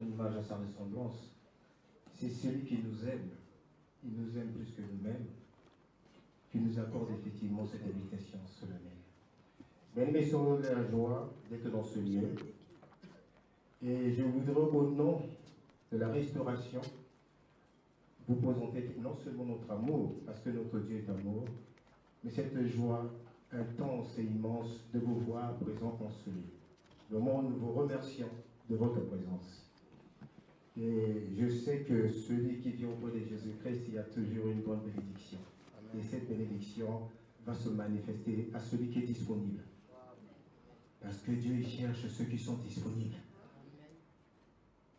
une image à sa ressemblance. C'est celui qui nous aime. Il nous aime plus que nous-mêmes, qui nous accorde effectivement cette invitation solennelle. Bien-aimés, soyons de la joie d'être dans ce lieu. Et je voudrais, au nom de la restauration, vous présenter non seulement notre amour, parce que notre Dieu est amour, mais cette joie intense et immense de vous voir présents en ce lieu. Le monde, nous vous remercions de votre présence. Et je sais que celui qui vient auprès de Jésus-Christ, il y a toujours une bonne bénédiction. Amen. Et cette bénédiction va se manifester à celui qui est disponible. Parce que Dieu cherche ceux qui sont disponibles.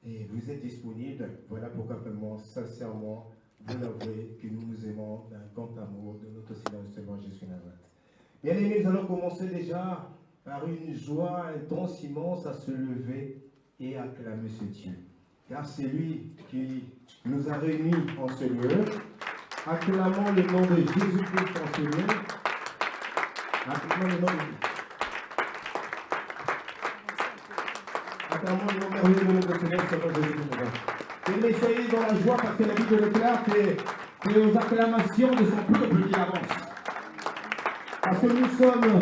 Et vous êtes disponibles, voilà pourquoi vraiment, sincèrement, vous l'avouez que nous nous aimons d'un grand amour de notre Seigneur et Sauveur Jésus-Christ. Bien aimés, nous allons commencer déjà par une joie intense, immense à se lever et acclamer ce Dieu. Car c'est lui qui nous a réunis en ce lieu. Acclamons le nom de Jésus-Christ en ce lieu. Acclamons le nom merveilleux de notre Seigneur, Seigneur Jésus-Christ. Et soyez dans la joie parce que la Bible déclare que aux acclamations de son peuple qui avance. Parce que nous sommes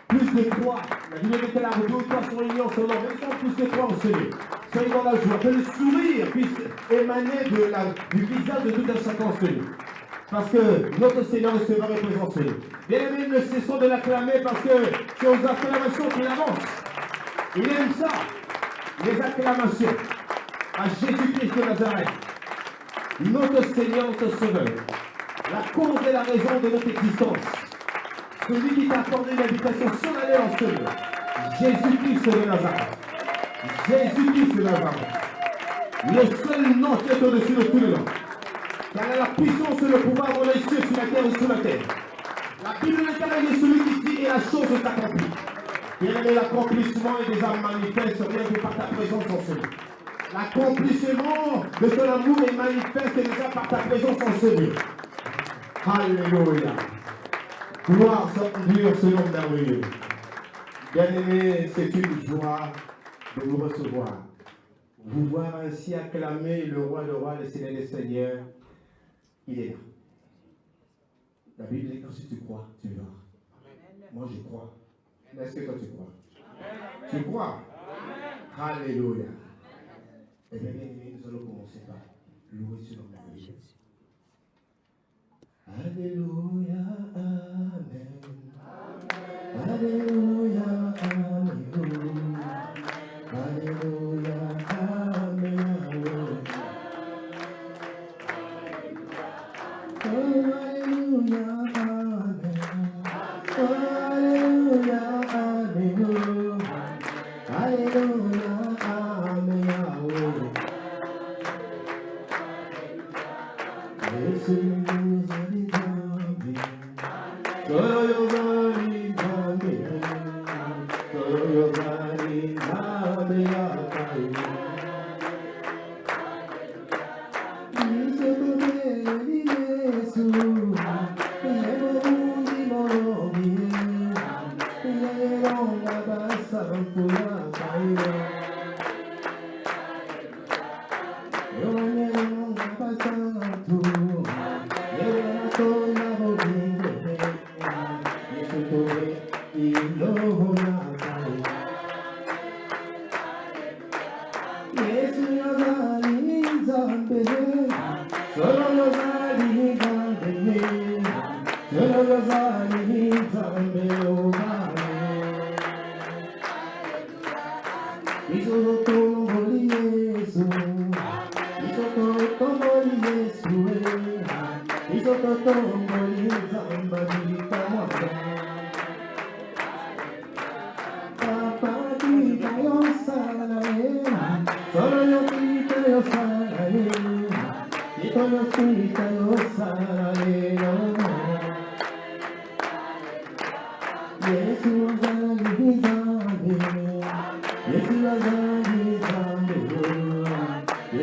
plus de trois. La Bible déclare 2 ou 3 sont réunis en son nom. Nous sommes plus de 3 en ce lieu. Soyez dans la joie, que le sourire puisse émaner du visage de tout un chacun en ce lieu. Parce que notre Seigneur se va représenter. Bien aimés, ne cessons de l'acclamer parce que c'est aux acclamations qu'il avance. Il aime ça, les acclamations à Jésus-Christ de Nazareth, notre Seigneur, notre Sauveur, la cause et la raison de notre existence, celui qui t'a accordé l'invitation solennelle en ce lieu, Jésus-Christ de Nazareth. Jésus-Christ de Nazareth, le seul nom qui est au-dessus de tous les noms, car il a la puissance et le pouvoir dans les cieux, sur la terre et sous la terre. La Bible déclare est celui qui dit et la chose est accomplie. Bien aimé, l'accomplissement est déjà manifeste rien que par ta présence en ce lieu. L'accomplissement de ton amour est manifeste déjà par ta présence en ce lieu. Alléluia. Gloire soit Dieu, ce nom merveilleux. Bien aimé, c'est une joie de vous recevoir. Vous voir ainsi acclamer le roi, le Seigneur des Seigneurs, il est là. La Bible dit que si tu crois, tu verras. Moi je crois. Est-ce que toi tu crois? Tu crois? Alléluia. Eh bien, nous allons commencer par louer ce nom merveilleux. Alléluia, Amen. Alléluia, Amen. Alléluia, Amen. Alléluia, Amen. Alléluia, Amen. Alléluia, Amen.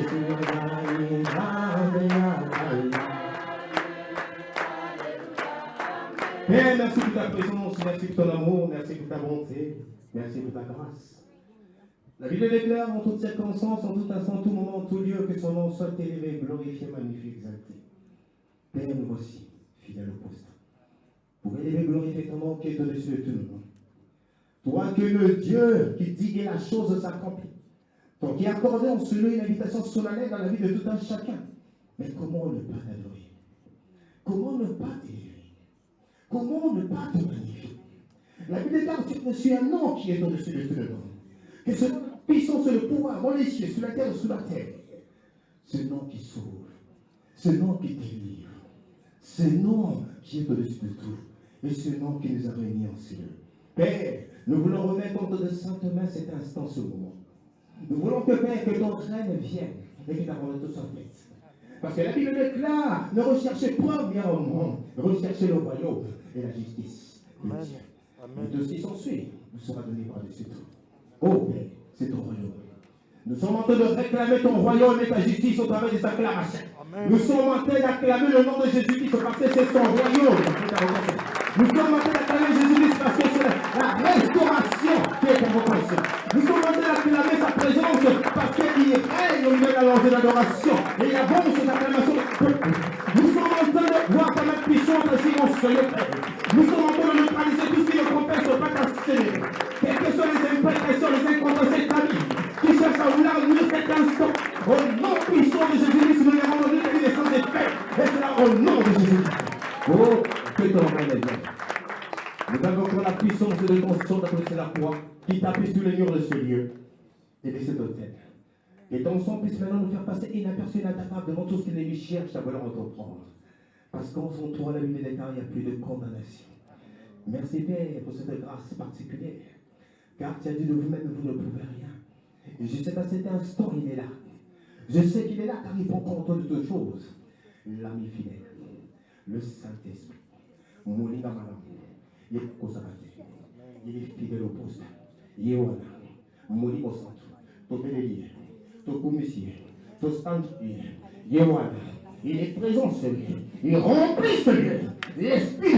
Jésus nous a dit Amen. Père, merci pour ta présence, merci pour ton amour, merci pour ta bonté, merci pour ta grâce. La Bible déclare en toutes circonstances, en tout instant, en tout moment, en tout lieu, que son nom soit élevé, glorifié, magnifié, exalté. Père, nous voici, fidèle au poste. Pour élever, glorifier ton nom qui est au-dessus de tout le monde. Toi que le Dieu qui dit que la chose s'accomplit. Toi qui as accordé en celui une invitation solennelle dans la vie de tout un chacun. Mais comment ne pas t'adorer? Comment ne pas t'élever? Comment ne pas te magnifier? La Bible déclare que je suis un nom qui est au-dessus de tout le monde. Que ce nom puissance et le pouvoir dans les cieux, sur la terre ou sous la terre. Ce nom qui sauve. Ce nom qui délivre. Ce nom qui est au-dessus de tout. Et ce nom qui nous a réunis en ciel. Père, nous voulons remettre entre de saintes mains cet instant, ce moment. Nous voulons que, Père, que ton règne vienne et que ta volonté soit faite. Parce que la Bible déclare, ne recherchez premièrement, recherchez le royaume et la justice. Amen. Et tout ce qui s'ensuit nous sera donné par-dessus tout. Oh Père, c'est ton royaume. Nous sommes en train de réclamer ton royaume et ta justice au travers des acclamations. Nous sommes en train d'acclamer le nom de Jésus-Christ parce que c'est son royaume. Nous sommes en train d'acclamer Jésus-Christ parce que c'est la restauration qui est en reconnaissance. Nous sommes en train d'acclamer sa présence parce qu'il règne au milieu de la louange d'adoration. Et il y a bon ces acclamations. Nous sommes en train de voir ta main puissante ainsi mon Seigneur. Nous sommes en train de neutraliser tout ce qui ne compense pas ta Seigneur. Quelles que soient les imperfections, les inconvénients, cette famille qui cherche à vouloir nous cet instant. Au nom puissant de Jésus-Christ, nous avons donné la naissance des faits. Et c'est là au nom de Jésus-Christ. Oh, que ton nom est bien. Nous avons encore la puissance de ton sang d'appeler la croix qui tapit sur les murs de ce lieu et de cet hôtel. Et ton sang puisse maintenant nous faire passer inaperçu, inattaquable devant tout ce que l'ennemi cherche à vouloir entreprendre. Parce qu'en son toi, la Bible déclare, il n'y a plus de condamnation. Merci Père pour cette grâce particulière. Car tu as dit de vous-même, vous ne pouvez rien. Et je sais qu'à cet instant, il est là. Je sais qu'il est là car il prend compte de toutes choses. L'ami fidèle, le Saint-Esprit, mon Malam, il est conservateur, il est fidèle au poste. Yewana, Moni au centre, ton bénélier, ton commissaire, ton stand, Yewana, il est présent celui, il remplit celui, l'esprit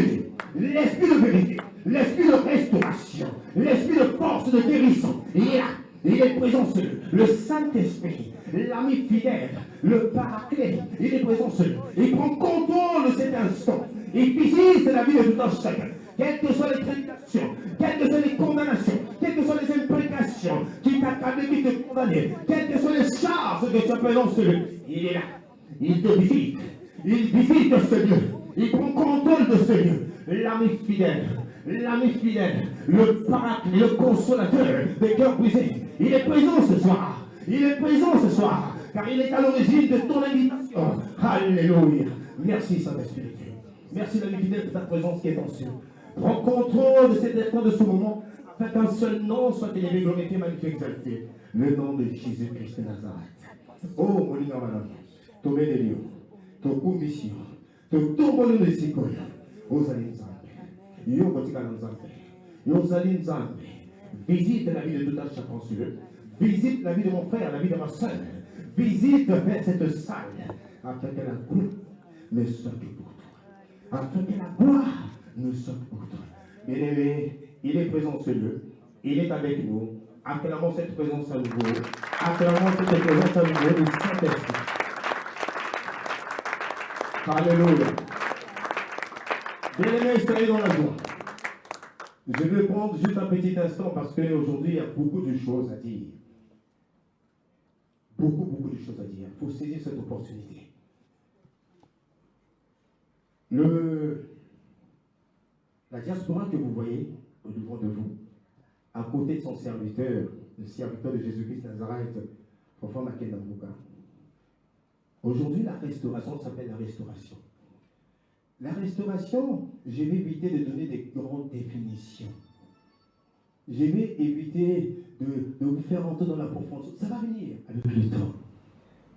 de vérité, l'esprit de restauration, l'esprit de force, de guérison, il est là. Il est présent celui, le Saint-Esprit, l'ami fidèle, le paraclet, il est présent celui. Il prend contrôle de cet instant. Il visite la vie de tout un chacun. Quelles que soient les prédications, quelles que soient les condamnations, quelles que soient les imprécations qui t'accablent, qui te condamnent, quelles que soient les charges que tu as présent celui, il est là. Il te visite. Il visite ce lieu. Il prend contrôle de ce lieu. L'ami fidèle, le paraclet, le consolateur des cœurs brisés. Il est présent ce soir. Il est présent ce soir. Car il est à l'origine de ton invitation. Alléluia. Merci Saint-Esprit. Merci l'ami fidèle de ta présence qui est en cieux. Prends contrôle de cet instant, de ce moment, afin qu'un seul nom soit élevé, glorifié, magnifié, exalté. Le nom de Jésus-Christ de Nazareth. Oh, mon Dieu, ton bénédiction, ton commission, ton tourment de Sikoya. Osaline Zambé. Yo Botikana Zambé. Yo Zaline Zambé. Visite la vie de tout un chacun sur eux. Visite la vie de mon frère, la vie de ma soeur. Visite vers cette salle, afin que la gloire ne soit que pour toi. Afin que la gloire ne soit que pour toi. Bien-aimé, il est présent ce lieu. Il est avec nous. Acclamons cette présence à nouveau. Acclamons cette présence à nouveau du Saint-Esprit. Alléluia. Bien-aimé, soyez dans la joie. Je vais prendre juste un petit instant parce qu'aujourd'hui, il y a beaucoup de choses à dire. Beaucoup de choses à dire. Il faut saisir cette opportunité. La diaspora que vous voyez au devant de vous, à côté de son serviteur, le serviteur de Jésus-Christ Nazareth, François Makendambuka. Aujourd'hui, la restauration s'appelle la restauration. La restauration, je vais éviter de donner des grandes définitions. Je vais éviter de vous faire entrer dans la profondeur. Ça va venir avec le temps.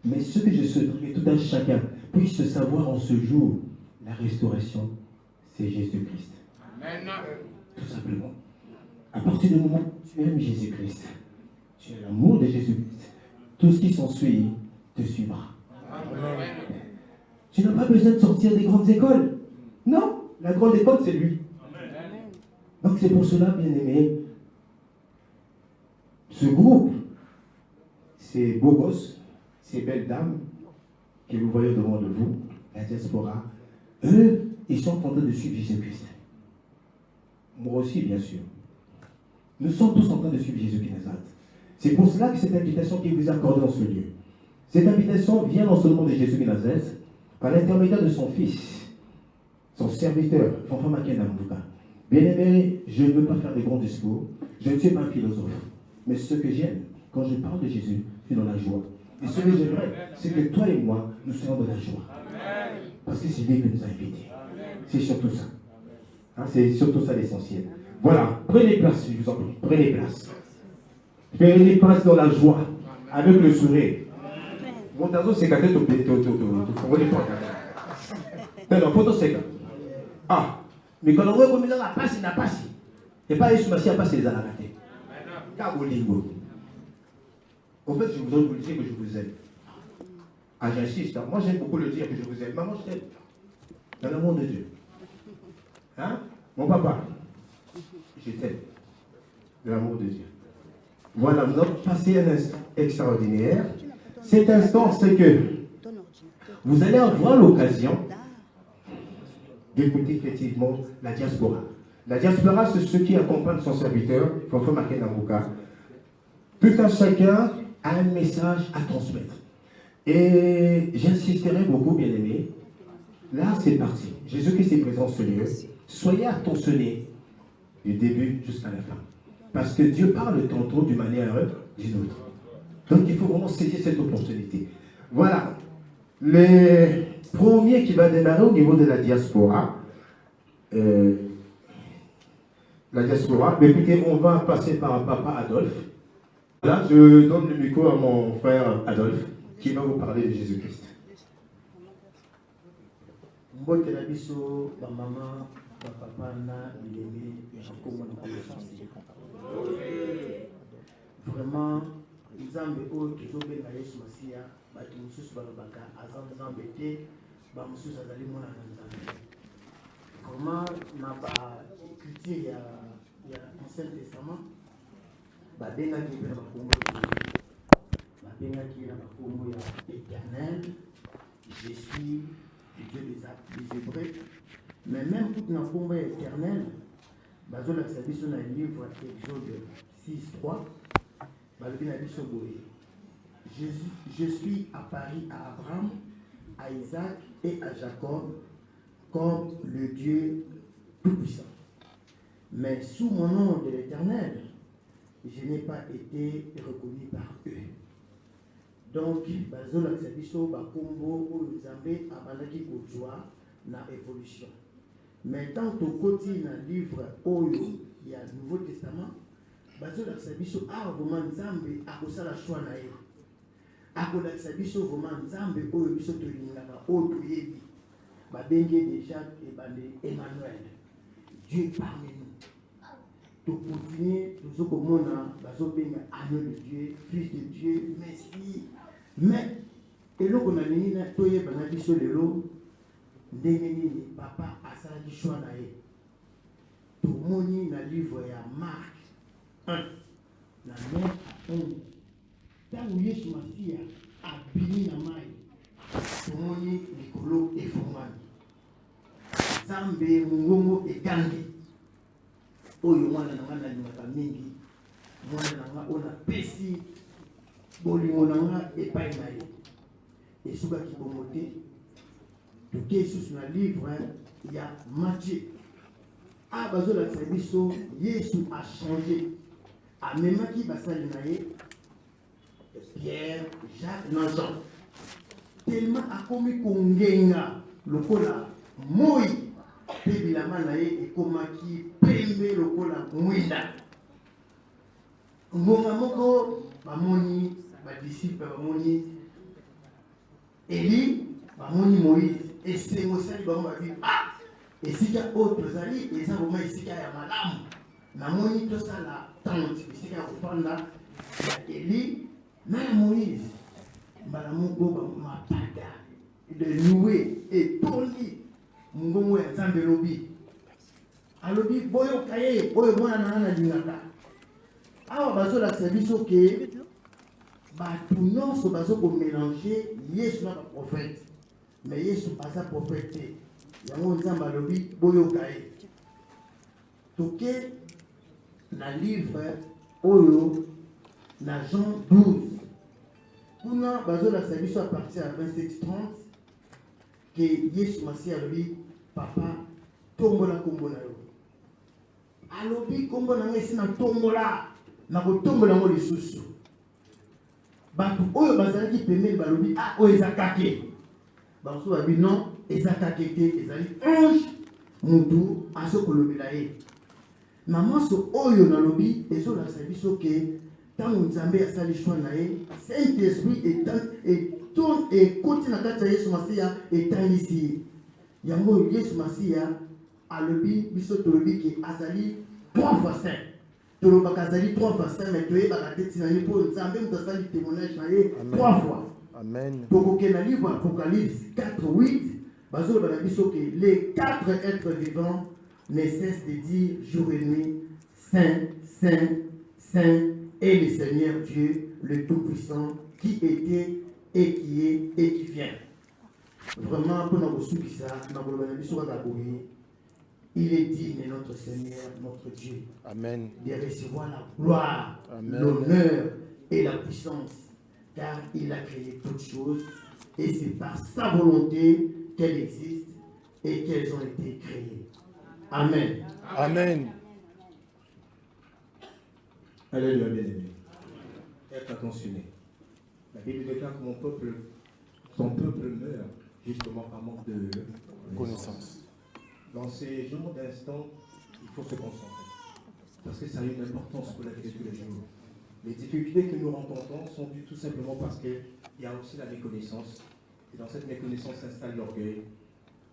Mais ce que je souhaiterais que tout un chacun puisse savoir en ce jour, la restauration, c'est Jésus-Christ. Amen. Tout simplement. À partir du moment où tu aimes Jésus-Christ, tu as l'amour de Jésus-Christ, tout ce qui s'ensuit te suivra. Amen. Tu n'as pas besoin de sortir des grandes écoles. Non, la grande école, c'est lui. Amen. Donc c'est pour cela, bien-aimé, ce groupe ces beaux gosses, ces belles dames que vous voyez devant de vous, la diaspora, eux, ils sont en train de suivre Jésus-Christ. Moi aussi, bien sûr. Nous sommes tous en train de suivre Jésus-Christ Nazareth. C'est pour cela que cette invitation qui vous est accordée dans ce lieu, cette invitation vient non seulement de Jésus-Christ Nazareth, par l'intermédiaire de son fils, son serviteur, Fanfa Makena Mbouka. Bien-aimé, je ne veux pas faire de grands discours, je ne suis pas un philosophe, mais ce que j'aime, quand je parle de Jésus, c'est dans la joie. Et ce que j'aimerais, c'est que toi et moi, nous soyons dans la joie. Parce que c'est lui qui nous a invités. C'est surtout ça. Hein, c'est surtout ça l'essentiel. Voilà, prenez place, je vous en prie, prenez place. Prenez place dans la joie, avec le sourire. Mon tazo, c'est quand même non, photo c'est ah, mais quand on voit comme ça, la passe, la passe. Et pas les à passer les alagatés. En fait, je vous le dire que je vous aime. Ah, j'insiste, hein. Moi j'aime beaucoup le dire que je vous aime. Maman, je t'aime. Dans l'amour de Dieu. Hein? Mon papa, je t'aime. Dans l'amour de Dieu. Voilà, nous avons passé un instant extraordinaire. Cet instant, c'est que vous allez avoir l'occasion d'écouter effectivement la diaspora. La diaspora, c'est ceux qui accompagnent son serviteur, Fanfa Makena Mbouka. Tout un chacun a un message à transmettre. Et j'insisterai beaucoup, bien aimés. Là, c'est parti. Jésus-Christ est présent sur ce lieu. Soyez attentionnés du début jusqu'à la fin. Parce que Dieu parle tantôt d'une manière d'une autre. Donc, il faut vraiment saisir cette opportunité. Voilà. Le premier qui va démarrer au niveau de la diaspora. Mais écoutez, on va passer par Papa Adolphe. Là, je donne le micro à mon frère Adolphe, qui va vous parler de Jésus-Christ. Vraiment, Nzambe oyo tozobenga Yesu Masiya, bato mosusu balobaka aza Nzambe te, bamosusu azali mwana na Nzambe. Vraiment, na baculture ya Ancien Testament, babengaki mpe na bakombo babengaki na bakombo ya Éternel, je suis le Dieu des Hébreux. Mais même toute na kombo ya Éternel, bazolakisa biso na livre Exode 6:3. Je suis apparu à Abraham, à Isaac et à Jacob comme le Dieu Tout-Puissant. Mais sous mon nom de l'Éternel, je n'ai pas été reconnu par eux. Donc, Bazola Sabiso, Bakombo, Ouzambe, Abalaki Kojoa, na évolution. Mais tant au côté dans le livre Oyo, il y a le Nouveau Testament. Bazolakisa biso vraiment Nzambe akosala choix na ye. Akolakisa biso vraiment Nzambe oyo biso tolingaka oyo toyebi. Babenge déjà Emmanuel. Dieu parmi nous. To continuer tozokomona bazobenga agneau de Dieu, fils de Dieu, Messie. Mais eloko na nini na toyeba na biso lelo ndenge nini papa asalaki choix na ye. Tomoni na livre ya Marc 1. La mère a 1. Tant où Yesu Masiya a béni la maille, tomoni likolo efungwani. Nzambe mungongo ekangi. Oyo mwana na nga nalingaka mingi. Mwana na nga ona pesi bolingo na nga epai na ye. Esukaki bongo te. Toke lisusu na livre ya Matthieu. Bazolakisa biso Yesu a changé. Amemaki basali na ye Pierre, Jacques, na Jean. Tellement akomi kongenga lokola moi pe bilama na ye ekomaki pembe lokola mwinda. Ngonga moko bamoni badisciple bamoni Eli bamoni Moïse esengo sali bango babi esika oyo tozali eza vraiment esika ya malamu. Namoni tosala tente esika ya kopanda ya Eli na Moïse mbala moko bamapata de nouer etondi mungongo ya Nzambe lobi alobi boyoka ye oyo mwana na nalingaka awa bazolakisa biso ke bato nyonso bazokomélange Yesu na baprophète, mais Yesu aza prophète te. Yango Nzambe alobi boyoka ye. Toke na livre oyo na Jean 12. Kuna bazolakisa biso à partir ya 27-30 ke Yesu Masihi alobi papa tombola kombo na yo. Alobi kombo na ngai esi na tombola na kotombola yango lisusu. Bato oyo bazalaki pembeni balobi ah oyo eza kake. Baso babi non eza kake te ezali ange mutu azokolobela ye. Na maso oyo nalobi ezolakisa biso ke tango Nzambe asali choix na ye, Saint-Esprit ekoti na kati ya Yesu Masihi etangisi. Yango Yesu Masihi alobi biso tolobi ke azali 3 fois saint. Tolobaka azali 3 fois saint, mais toyebaka te tina ye mpo Nzambe moto asali témoignage na ye 3 fois. Amen. Tokoke na livre Apocalypse 4:8, bazolobaka biso ke les 4 êtres vivants ne cessent de dire jour et nuit, Saint, Saint, Saint est le Seigneur Dieu, le Tout-Puissant, qui était et qui est et qui vient. Vraiment, pour nous soutenir, il est digne, notre Seigneur, notre Dieu, Amen. de recevoir la gloire, Amen. l'honneur et la puissance, car il a créé toutes choses et c'est par sa volonté qu'elles existent et qu'elles ont été créées. Amen. Amen. Alléluia, bien-aimé. Être attentionné. La Bible déclare que son peuple meurt justement par manque de Connaissance. Dans ces jours d'instant, il faut se concentrer. Parce que ça a une importance pour la vie de tous les jours. Les difficultés que nous rencontrons sont dues tout simplement parce qu'il y a aussi la méconnaissance. Et dans cette méconnaissance s'installe l'orgueil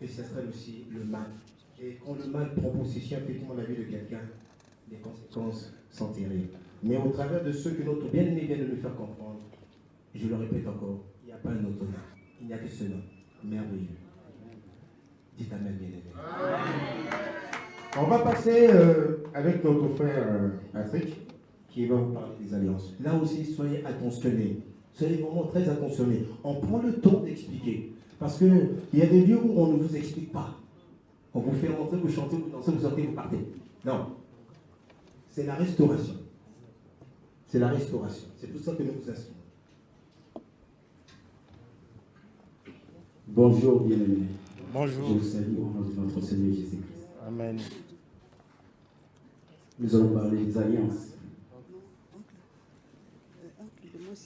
et s'installe aussi le mal. Et quand le mal prend possession effectivement de la vie de quelqu'un, les conséquences sont terribles. Mais au travers de ce que notre bien-aimé vient de nous faire comprendre, je le répète encore, il n'y a pas un autre nom. Il n'y a que ce nom, merveilleux. Dites Amen, bien-aimé. On va passer avec notre frère Patrick, qui va vous parler des alliances. Là aussi, soyez attentionnés. Soyez vraiment très attentionnés. On prend le temps d'expliquer. Parce qu'il y a des lieux où on ne vous explique pas. On vous fait rentrer, vous chantez, vous dansez, vous sortez, vous partez. Non. C'est la restauration. C'est la restauration. C'est tout ça que nous vous inscrivons. Bonjour, bien-aimés. Bonjour. Je vous salue au nom de notre Seigneur Jésus-Christ. Amen. Nous allons parler des alliances.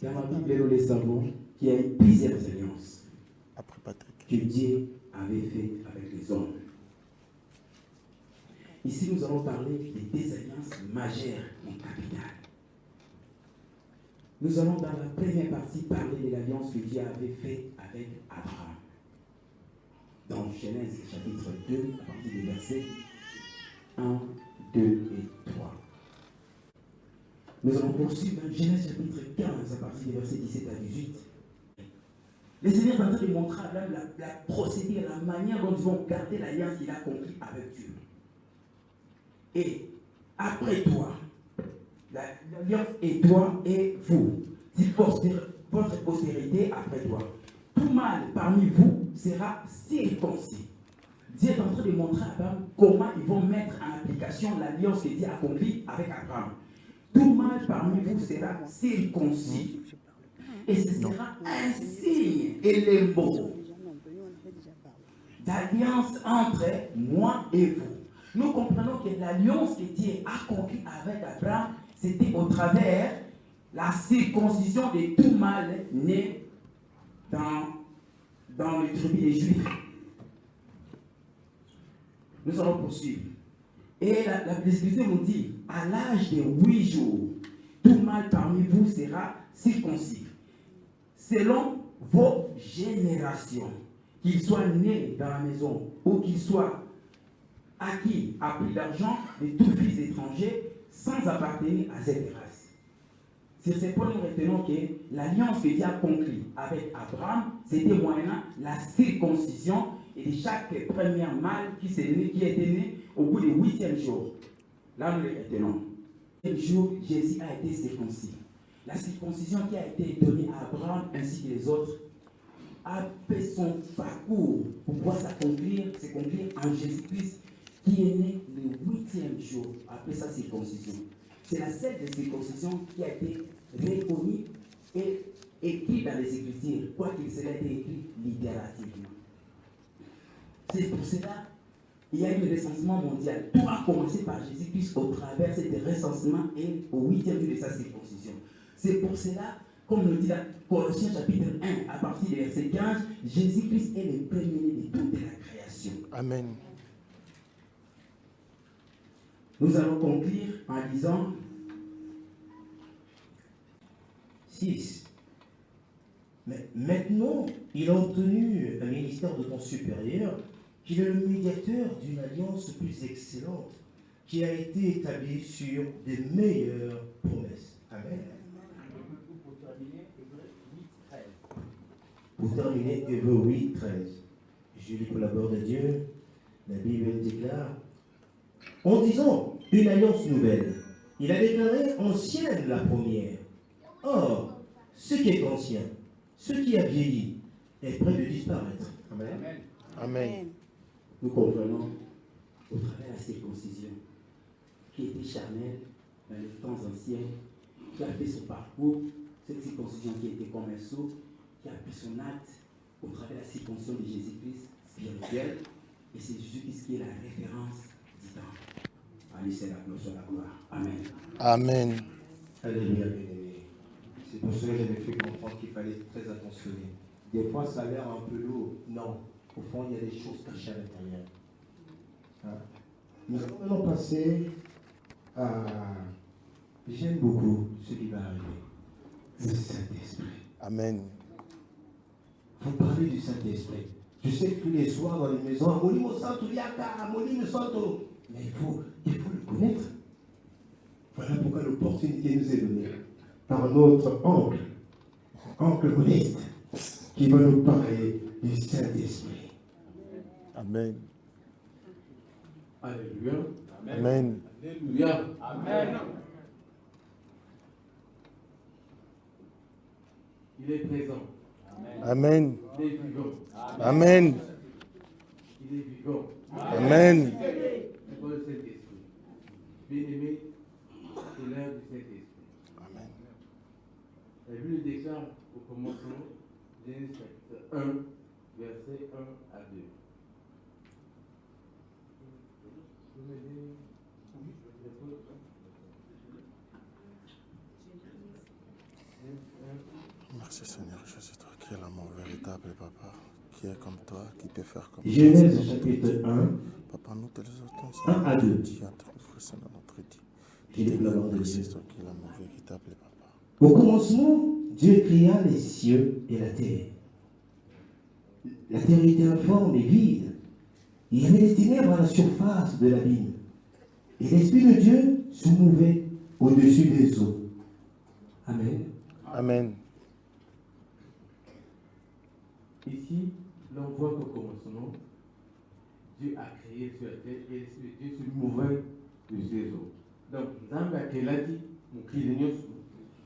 Dans la Bible, nous le savons qu'il y a eu plusieurs alliances Après Patrick. que Dieu avait faites avec les hommes. Ici, nous allons parler des deux alliances majeures et capitales. Nous allons dans la première partie parler de l'alliance que Dieu avait faite avec Abraham. Dans Genèse chapitre 2, à partir des versets 1, 2 et 3. Nous allons poursuivre dans Genèse chapitre 15, à partir des versets 17 à 18. Le Seigneur va nous montrer à Abraham la procédure, la manière dont ils vont garder l'alliance qu'il a conclue avec Dieu. Et après toi, l'alliance et toi et vous, dit votre postérité après toi. Tout mâle parmi vous sera circoncis. Dieu est en train de montrer à Abraham comment ils vont mettre en application l'alliance que Dieu a accomplie avec Abraham. Tout mâle parmi vous sera circoncis. Et ce sera un signe et les mots d'alliance entre moi et vous. Nous comprenons que l'alliance que Dieu a conclue avec Abraham, c'était au travers la circoncision de tout mâle né dans le tribu des Juifs. Nous allons poursuivre. Et la Bible nous dit, à l'âge de 8 jours, tout mâle parmi vous sera circoncis, selon vos générations, qu'il soit né dans la maison ou qu'il soit acquis à prix d'argent de tout fils étranger sans appartenir à cette race. Sur ce point, nous retenons que l'alliance que Dieu a conclue avec Abraham, c'était moyennant la circoncision et de chaque premier mâle qui était né au bout du 8e jour. Là, nous le retenons. Le jour, Jésus a été circoncis. la circoncision qui a été donnée à Abraham ainsi que les autres a fait son parcours pour pouvoir s'accomplir en Jésus-Christ qui est né le 8e jour après sa circoncision. C'est la seule des circoncisions qui a été reconnue et écrite dans les Écritures, quoiqu'il cela ait été écrit littérativement. C'est pour cela qu'il y a eu le recensement mondial. Tout a commencé par Jésus-Christ au travers de ce recensement et au 8e jour de sa circoncision. C'est pour cela, comme le dit la Colossiens chapitre 1, à partir du verset 15, Jésus-Christ est le premier-né de toute la création. Amen. Nous allons conclure en lisant 6. Mais maintenant, il a obtenu un ministère de ton supérieur, qui est le médiateur d'une alliance plus excellente, qui a été établie sur des meilleures promesses. Amen. Pour terminer, Hébreux 8, 13. Je lis pour la gloire de Dieu. La Bible déclare, en disant une alliance nouvelle, il a déclaré ancienne la première. Or, ce qui est ancien, ce qui a vieilli, est près de disparaître. Amen. Amen. nous comprenons au travers de la circoncision qui était charnelle dans les temps anciens, qui a fait son parcours, cette circoncision qui était comme un sceau, qui a pris son acte au travers de la circoncision de Jésus-Christ spirituel, et c'est Jésus-Christ qui est la référence du temps. Allez, c'est la gloire. Amen. Amen. Alléluia, bien-aimé. C'est pour cela que j'avais fait comprendre qu'il fallait être très attentionné. Des fois, ça a l'air un peu lourd. Non. Au fond, il y a des choses cachées à l'intérieur. Hein? Nous allons maintenant passer à... J'aime beaucoup ce qui va arriver. Le Saint-Esprit. Amen. Vous parlez du Saint-Esprit. Je sais que tous les soirs dans les maisons, Molimo Santo Yaka, Molimo Santo. Mais il faut le connaître. Voilà pourquoi l'opportunité nous est donnée par notre oncle Modeste, qui va nous parler du Saint-Esprit. Amen. Alléluia. Amen. Alléluia. Amen. Il est présent. Amen. Il est vivant. Amen. Il est vivant. Amen. C'est pas le Saint-Esprit. Bien-aimé, c'est l'heure du Saint-Esprit. Amen. La Bible déclare au commencement, Genèse chapitre 1, verset 1 à 2. Merci Seigneur Jésus, toi qui es l'amour véritable, Papa, qui est comme toi, qui peut faire comme Genèse toi. chapitre 1, Papa, nous te exaltons, 1 à 2. Dieu, entre frères, c'est notre Dieu. Je dis la gloire de Dieu. C'est toi qui es l'amour véritable, Papa. Au commencement, Dieu créa les cieux et la terre. La terre était informe et vide. Il y avait des ténèbres à la surface de l'abîme. Et l'Esprit de Dieu se mouvait au-dessus des eaux. Amen. Amen. Ici, l'on voit qu'au commencement, Dieu a créé sur la terre et l'Esprit de Dieu se mouvait de ces eaux. Donc, Nzambe a créé la vie, nous crions,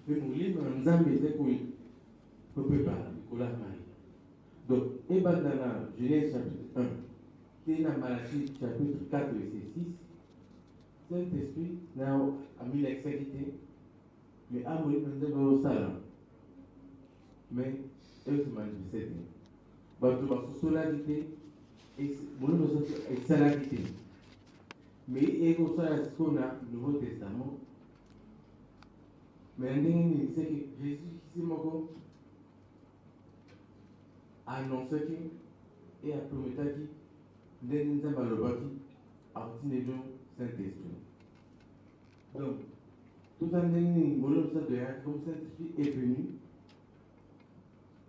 mais nous lisons Nzambe était pour nous préparer, pour la Marie. Donc, et dans la Genèse chapitre 1, et dans Malachie chapitre 4, verset 6, Saint-Esprit a mis l'exécuté, mais a mouru dans le salon. Mais, elle se manifeste. Bato basosolaki te moni mosusu esalaki te me ekosala sikoyo na nouveau testament me ndenge nini seke jésus kisi moko anonsaki e aprometaki ndenge nzambe alobaki akotindeli yo Saint-Esprit. Donc totala ndenge nini molimo mosusu eyaki comme Saint-Esprit est venu.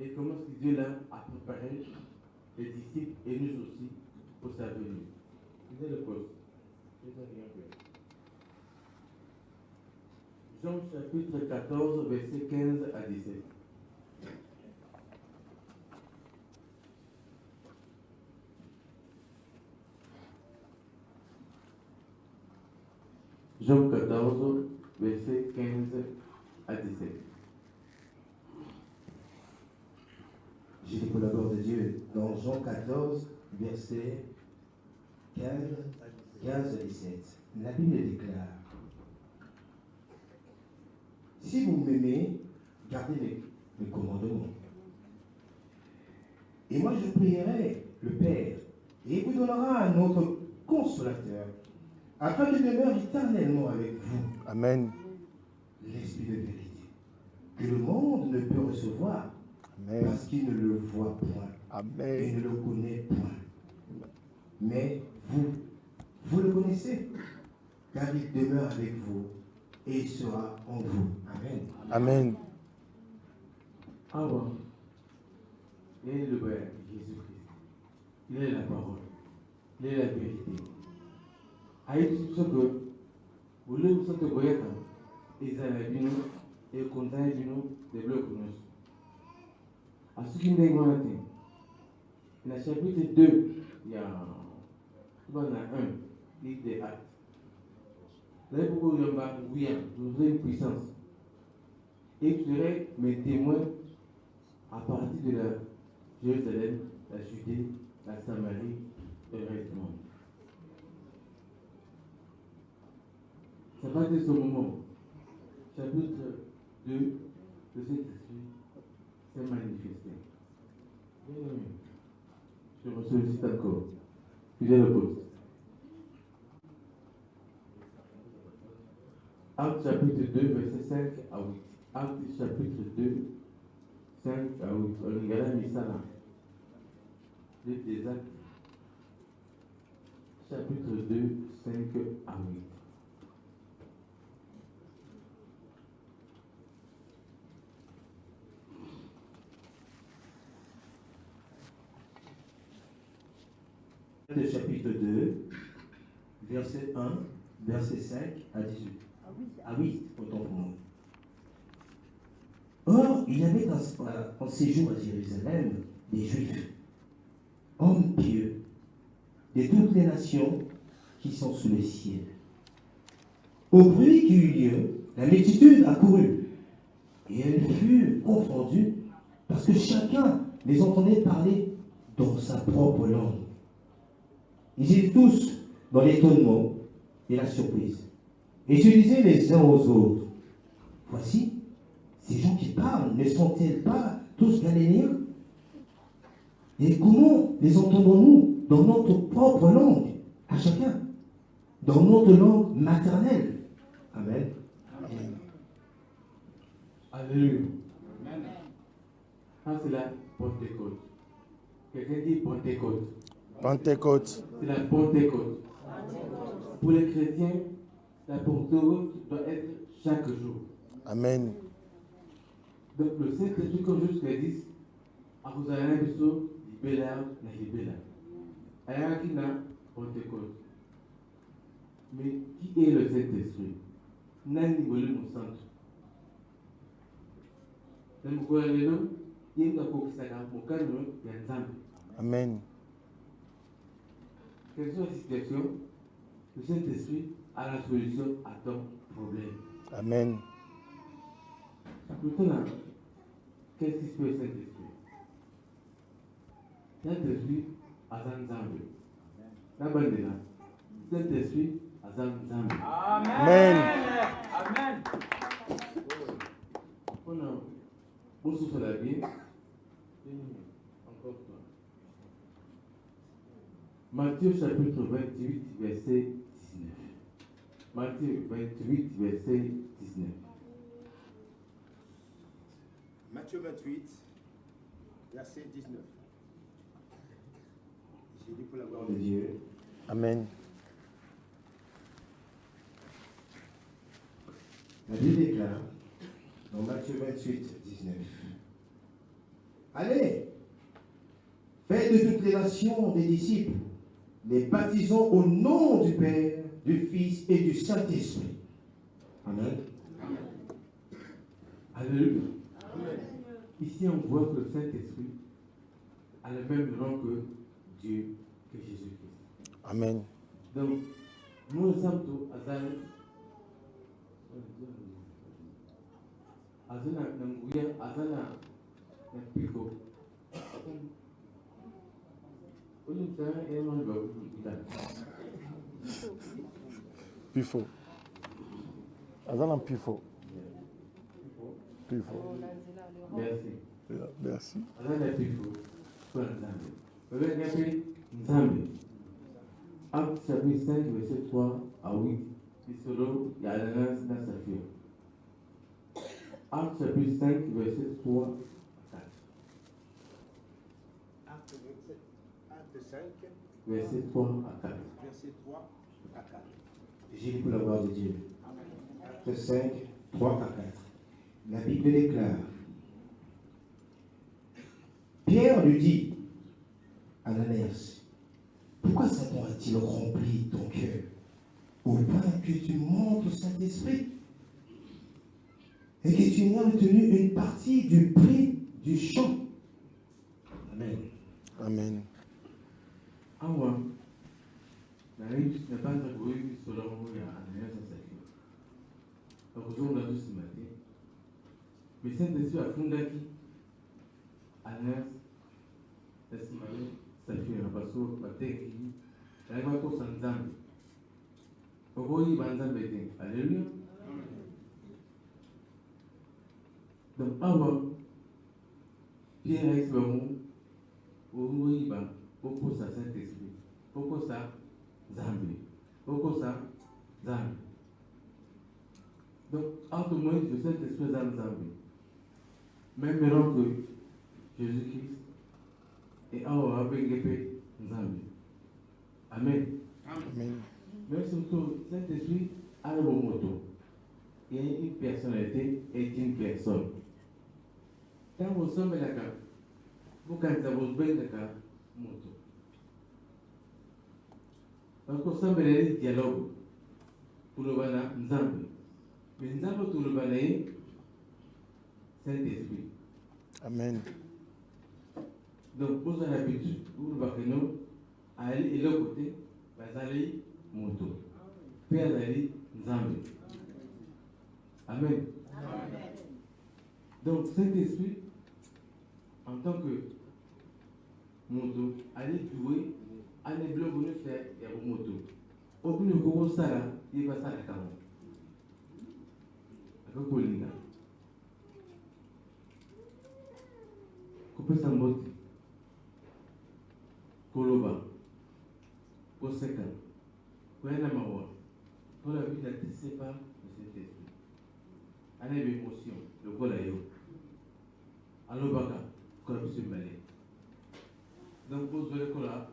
Et comment est-ce que Dieu là a préparé les disciples et nous aussi pour sa venue. Lisez le poste. Jean chapitre 14, verset 15 à 17. Jean 14, verset 15 à 17. J'ai lu pour la gloire de Dieu dans Jean 14, versets 15 à 17. La Bible déclare: si vous m'aimez, gardez mes commandements. Et moi je prierai le Père, et il vous donnera un autre consolateur, afin qu'il demeure éternellement avec vous. Amen. L'Esprit de vérité, que le monde ne peut recevoir, Amen. parce qu'il ne le voit point, et Amen. ne le connaît point. Mais vous le connaissez, car il demeure avec vous, et il sera en vous. Amen. Amen. Ah bon. Il est le Père, Jésus-Christ. Il est la parole. Il est la vérité. Aïe, tout ce que vous voulez vous sentir goyata, et ça va bien, et content de nous, de blocs nous. À ce qui n'est pas matin, dans le chapitre 2, il y a un, il y a des actes. Là, pourquoi il y a vous avez une puissance. Et vous serez mes témoins à partir de la Jérusalem, la Judée, la Samarie et le reste du monde. Ça va être ce moment. Chapitre 2 de cet esprit s'est manifesté. Je me sollicite encore. Fidèle au poste. Acte chapitre 2, verset 5 à 8. Acte chapitre 2, 5 à 8. On regarde Missala. Livre des Actes. Chapitre 2, 5 à 8. Le chapitre 2, verset 1, verset 5 à 18. Ah oui, autant pour moi. Or, il y avait en séjour à Jérusalem des Juifs, hommes pieux, de toutes les nations qui sont sous le ciel. Au bruit qui eut lieu, la multitude accourut, et elle fut confondue, parce que chacun les entendait parler dans sa propre langue. Ils étaient tous dans l'étonnement et la surprise, et se disaient les uns aux autres: voici, ces gens qui parlent, ne sont-ils pas tous galiléens? Et comment les entendons-nous dans notre propre langue, à chacun, dans notre langue maternelle? Amen. Amen. Alléluia. Ça, c'est la Pentecôte. Quelqu'un dit Pentecôte. Pentecôte. C'est la Pentecôte. Pour les chrétiens, la Pentecôte doit être chaque jour. Amen. Donc le Saint-Esprit, comme je l'ai dit, à vous avez un bisou, libéral, n'a libéral. Il y a qui n'a Pentecôte. Mais qui est le Saint-Esprit? Nani boli mon centre. Le moukoyalelo, il y a un peu qui s'agarre pour calmer, il y a un temps. Amen. Quelle soit la situation, le Saint-Esprit a la solution à ton problème. Amen. Maintenant, qu'est-ce qui se fait au Saint-Esprit? Saint-Esprit a un Zambé. La bande là. Saint-Esprit a un Zambé. Amen. Amen. On a bon souffle la vie. Encore toi. Matthieu chapitre 28, verset 19. Matthieu 28, verset 19. Matthieu 28, verset 19. J'ai dit pour la gloire de Dieu. Amen. La Bible déclare dans Matthieu 28, 19. Allez, faites de toutes les nations des disciples, les baptisons au nom du Père, du Fils et du Saint-Esprit. Amen. Alléluia. Ici, on voit que le Saint-Esprit a le même nom que Dieu, que Jésus-Christ. Amen. Donc, nous sommes tous à Azana Nanguya, Azana Napiko, Pifo. Azana pifo. Pifo. Merci. Merci. Azana pifo. Pour Nzambe. Regardez Nzambe. Acte chapitre 5, verset 3 à 8. Isolo, il y a l'alliance dans sa fille. Acte chapitre 5, verset 3 à 4. Acte 5, Verset 3 à 4. verset 3 à 4. J'ai lu pour la gloire de Dieu. Acte 5, 3 à 4. La Bible déclare. Pierre lui dit, Ananias, pourquoi Satan a-t-il rempli ton cœur au point que tu montes au Saint-Esprit et que tu n'as retenu une partie du prix du champ? Amen. Amen. Awa, na réussite n'est pas attribuée selon il y a Ananias dans sa vie. Donc, aujourd'hui, on a tous ce matin. Mais Saint-Esprit a fondé qui Ananias, est-ce sa fille, parce que la terre qui n'arrive pas pour s'en Nzambe. Pourquoi il va Nzambe? Alléluia. Donc, Awa, Pierre a exprimé où il va. Pourquoi ça Saint-Esprit? Pourquoi ça Nzambe? Pourquoi ça Nzambe? Donc, entre moi et le Saint-Esprit Nzambe, même maintenant que Jésus-Christ est avec l'épée Nzambe. Amen. Amen. Mais surtout, Saint-Esprit a le bon moto. Il y a une personnalité et une personne. Quand vous sommes là, vous quand vous êtes là, moto. Donc, vous sommes là, dialogue. Pour le bana, Nzambe. Mais Nzambe, tout le bana, Saint-Esprit. Amen. Donc, vous avez l'habitude, vous le aller et l'autre côté, vous allez moto. Puis vous allez Nzambe. Amen. Donc, Saint-Esprit, en tant que moto, allez jouer, allez bloquer faire et à moto. Au bout de gros ça là, il va ça la caméra. Avec Colinga. Couper sa moto. Koloba. Koseka. Koyana mawa. Pour la vie d'anticiper pas de cet esprit. Allez, émotion, le col à yo. Allo baka, comme M. Malé. Donc, vous avez le col à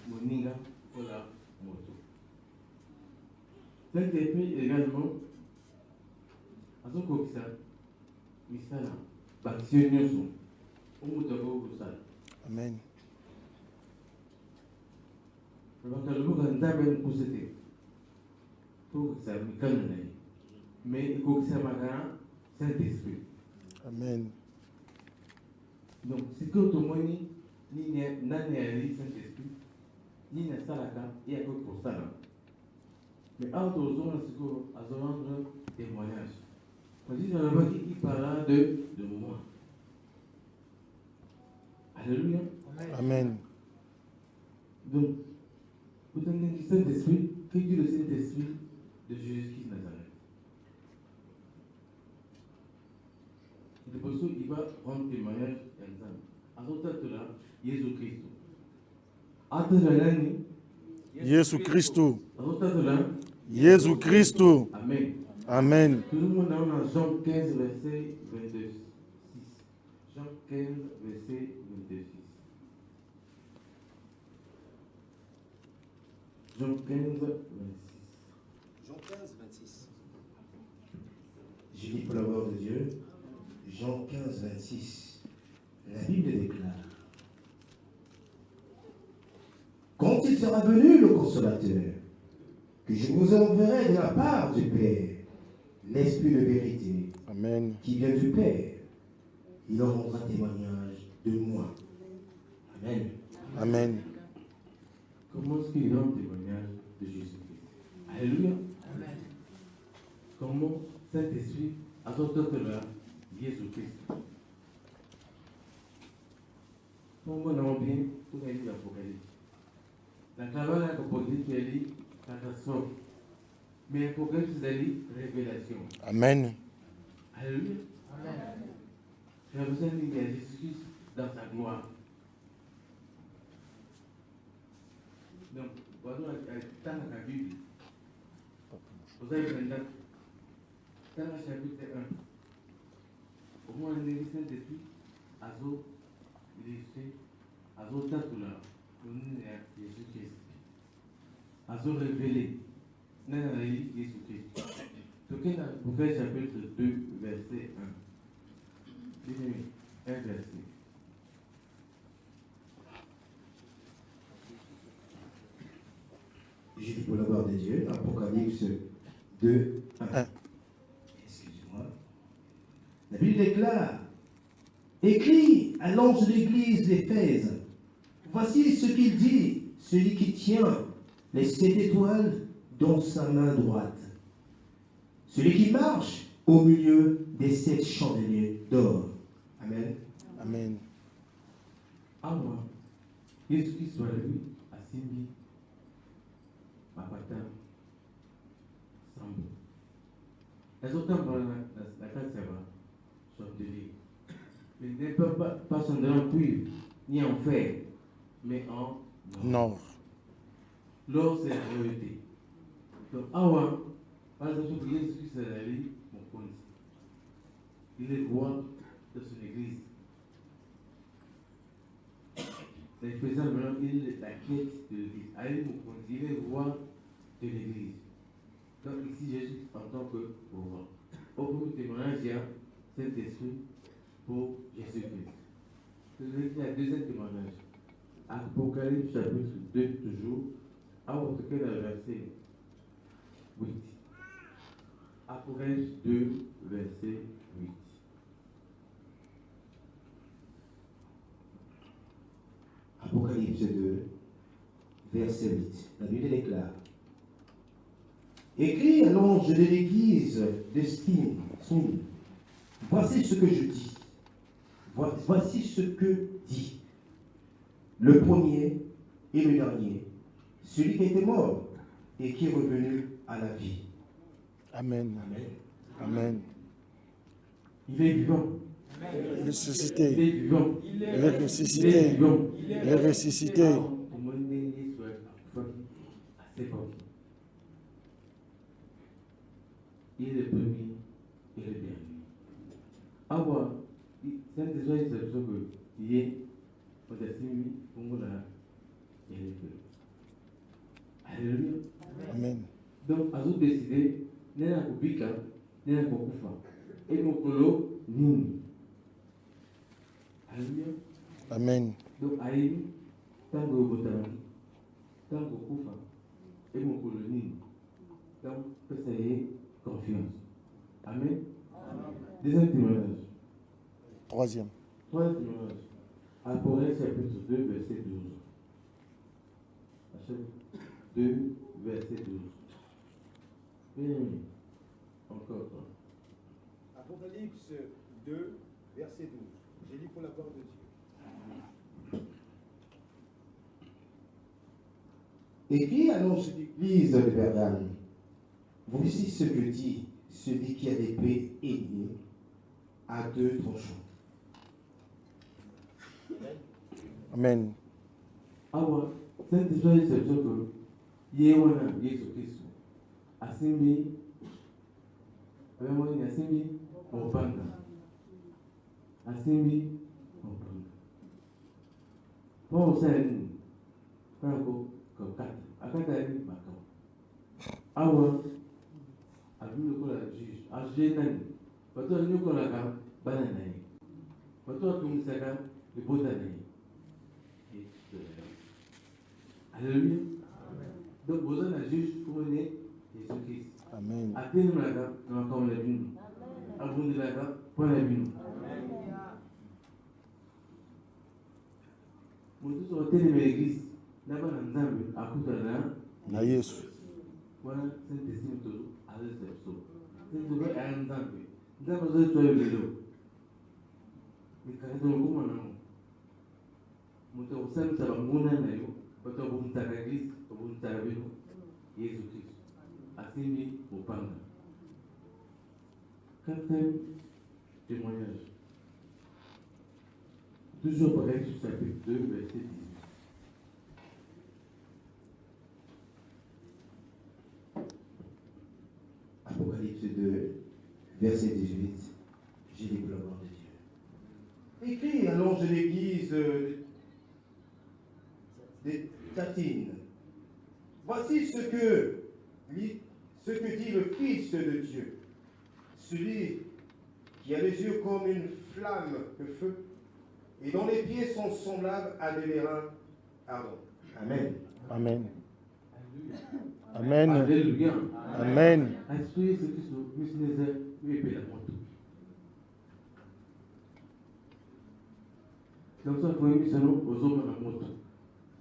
mon ninga, col à moto. Cet esprit également, à son coxin, misala, bactionnoso, au moutako gusal. Amen. Le bacalou quand Nzambe poussé. Tout ça, mais il faut que ça m'agrade, Saint-Esprit. Amen. Donc, si que tout le monde ni n'analyse Saint-Esprit, ni n'a pas la carte, il y a que pour ça. Mais entre aux hommes, c'est qu'à rendre témoignage. On dit dans la voix qui parle de moi. Alléluia. Amen. Donc, vous avez le Saint-Esprit, que dit le Saint-Esprit de Jésus-Christ Nazareth. C'est pour ça qu'il va rendre témoignage à Nzambe. À ce temps-là, Jésus-Christ. À ce temps-là, Jésus Christ. à ce temps-là, Jésus Christ. Amen. Amen. Tout le monde a dans Jean 15, verset 22. 6. Jean 15, verset 22. 6. Jean 15, 26. Jean 15, 26. Je lis pour la gloire de Dieu. Jean 15, 26. La Bible déclare. Quand il sera venu le consolateur, que je vous enverrai de la part du Père, l'Esprit de vérité, Amen. qui vient du Père, il leur rendra témoignage de moi. Amen. Amen. Comment est-ce qu'il rend témoignage de Jésus-Christ? Alléluia. Amen. Comment Saint-Esprit a son là Jésus-Christ? Pour moi, non bien, tout est dit l'Apocalypse. La caravane Apocalypse, elle dit catastrophe. Mais l'Apocalypse, c'est révélation. Amen. Alléluia. J'ai besoin de Jésus-Christ dans sa gloire. Donc, voilà, dans la Bible, vous avez maintenant, dans le chapitre 1, au moins les Saint-Esprit, Azo, illustré, Azo Tatula, Jésus-Christ. Azo révélé, n'a Jésus-Christ. Donc, vous faites chapitre 2, verset 1. Bien-aimé, un verset. Je lis pour la gloire de Dieu, Apocalypse 2, 1. Excusez-moi. La Bible déclare, écrit à l'ange de l'église d'Éphèse, voici ce qu'il dit, celui qui tient les 7 étoiles dans sa main droite, celui qui marche au milieu des 7 chandeliers d'or. Amen. Amen. Awa, Jésus-Christ soit lui, à Simbi, Mapata, Sambo. Les autres dans la classe, ça va, chandelier. Mais ne peuvent pas chandelier en cuivre, ni en fer, mais en Non. l'or, c'est la royauté. Donc, Awa, par exemple, Jésus-Christ, c'est lui, mon compte. Il est roi de son église. L'expression maintenant, il est la quête de l'église. Allez, mon compte, il est roi de l'église. Donc, ici, Jésus en tant que roi. Au premier témoignage, il y a Saint-Esprit pour Jésus-Christ. C'est le deuxième témoignage. Apocalypse chapitre 2, toujours, à votre quel verset 8. Apocalypse 2, verset 8. Apocalypse 2, verset 8. La Bible déclare, écrit à l'ange de l'église de Smyrne, voici ce que je dis. Voici ce que dit le premier et le dernier, celui qui était mort et qui est revenu à la vie. Amen. Amen. Amen. Il est vivant. Il Ressuscité. est vivant. Il est Il est ressuscité. vivant. Il est ressuscité. Il est le premier et le dernier. Avoir, c'est déjà une situation que il est, on a signé, on a, il est le. Alléluia. Amen. Donc, à vous décider, n'est pas Kubika, n'est pas Kufa. Et mon colo, Nini. Alléluia. Amen. Donc, aïe, tant que vous avez, tant que vous et mon colonie, donc, que ça y est, confiance. Amen. Deuxième témoignage. Troisième. Troisième témoignage. Apocalypse chapitre 2, verset 12. Chapitre 2, verset 12. Bien, encore. Apocalypse 2, verset 12. J'ai lu pour la gloire de Dieu. Écrit à l'ange de l'église de Pergame, voici ce que dit celui qui a l'épée ailée à 2 tranchants. Amen. Awa, cette histoire, c'est ce que Yewana, Jésus-Christ, Asimbi, avec moi, il y a Asimbi, Mopanga. Asimbi, Mopanga. Pour ça, Kako, Kokata, Akata, Makao. Awa, Abu le Kola juge, Ajetan, Pato, nous Kolaka, Bananaï. Pato, Tumisaka, le Botanay. Alléluia. Donc, vous avez un juge pour mener Jésus-Christ. Amen. À tel moment, nous avons comme la vie. À vous de la vie, pour la vie. Vous tous avez tel l'église. D'abord, nous avons à coup de la Na Yesu. voilà, c'est un destin tout à l'exception. C'est tout vrai à un temps. Nous avons besoin de toi le vélo. Mais quand nous avons moto osalisa bamona na yo bato babundaka eglise babundaka bino yesu kristo asimbi mopanga. Quatrième témoignage. Toujours Apocalypse chapitre 2, verset 18. Apocalypse 2, verset 18. J'ai lu la gloire de Dieu. Écrit à l'ange de l'église de Thyatire. Voici ce que dit le Fils de Dieu, celui qui a les yeux comme une flamme de feu et dont les pieds sont semblables à des mérins ardents. Amen. Amen. Amen. Alléluia. Amen. Est-ce que Yesu Kristo misineza wepela moto? Donc ça faut émissionner aux hommes na moto.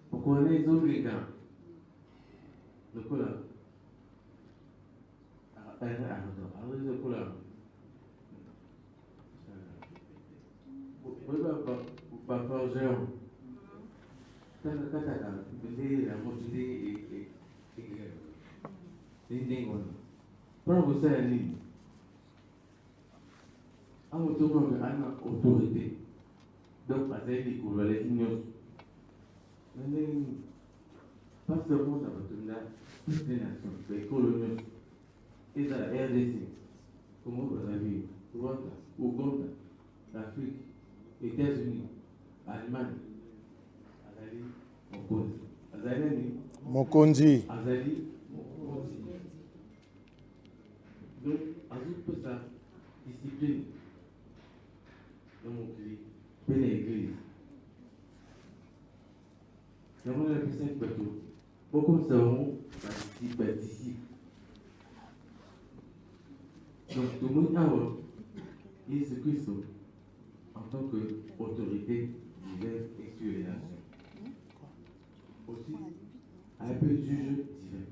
Pourquoi les hommes les gars? Le cola. Le cola. Ba forger. Kata bende la moto et ndingona. Pour vous ça ni. A moto ko ana autorité. Donc à ça il faut les ignorer. Mais pas seulement dans la toutes les nations, les colonies, et la RDC, comment vous avez Rwanda, Ouganda, l'Afrique, États-Unis, Allemagne, Azali, Mokonzi. Azali, Mokonzi. Azali, Mokonzi. Donc, ajoute tout ça, discipline, dans mon pays, dans l'église. Dans mon église, bateau. Beaucoup seront disciples. Donc, tout le monde a Jésus Christ en tant qu'autorité divine et sur les nations. Aussi, un peu de juge divin.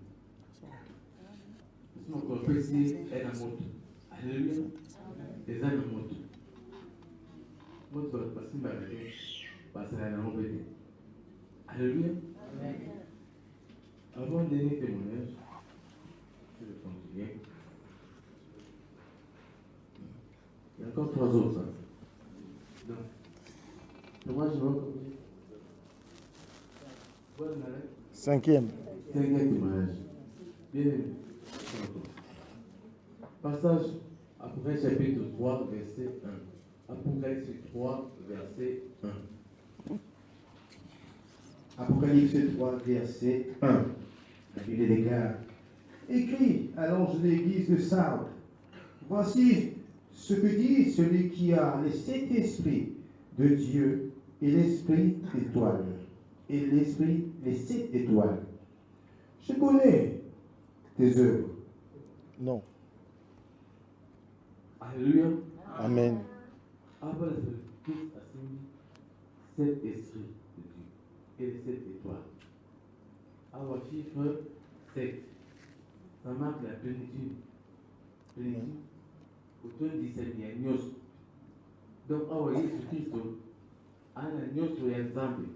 Parce qu'on peut essayer d'être à moto. Alléluia. Les âmes à moto. Moi, tu vas passer ma vie. Passer à la rembêter. Alléluia. Avant de donner témoignage, je vais continuer. Il y a encore 3 autres. Donc, moi je vais encore. Cinquième. Témoignage. Bien. Passage Apocalypse chapitre 3, verset 1. Apocalypse 3, verset 1. Apocalypse 3, verset 1. La Bible déclare: écrit à l'ange de l'église de Sardes, voici ce que dit celui qui a les 7 esprits de Dieu et l'esprit étoile. Et l'esprit, les 7 étoiles. Je connais tes œuvres. Non. Alléluia. Amen. Après le Christ a signé 7 esprits de Dieu et les 7 étoiles. Alors, chiffre 7, ça marque la plénitude. Plénitude. Autour de 17 000. Donc, alors, Jésus-Christ a un nyos sur ensemble.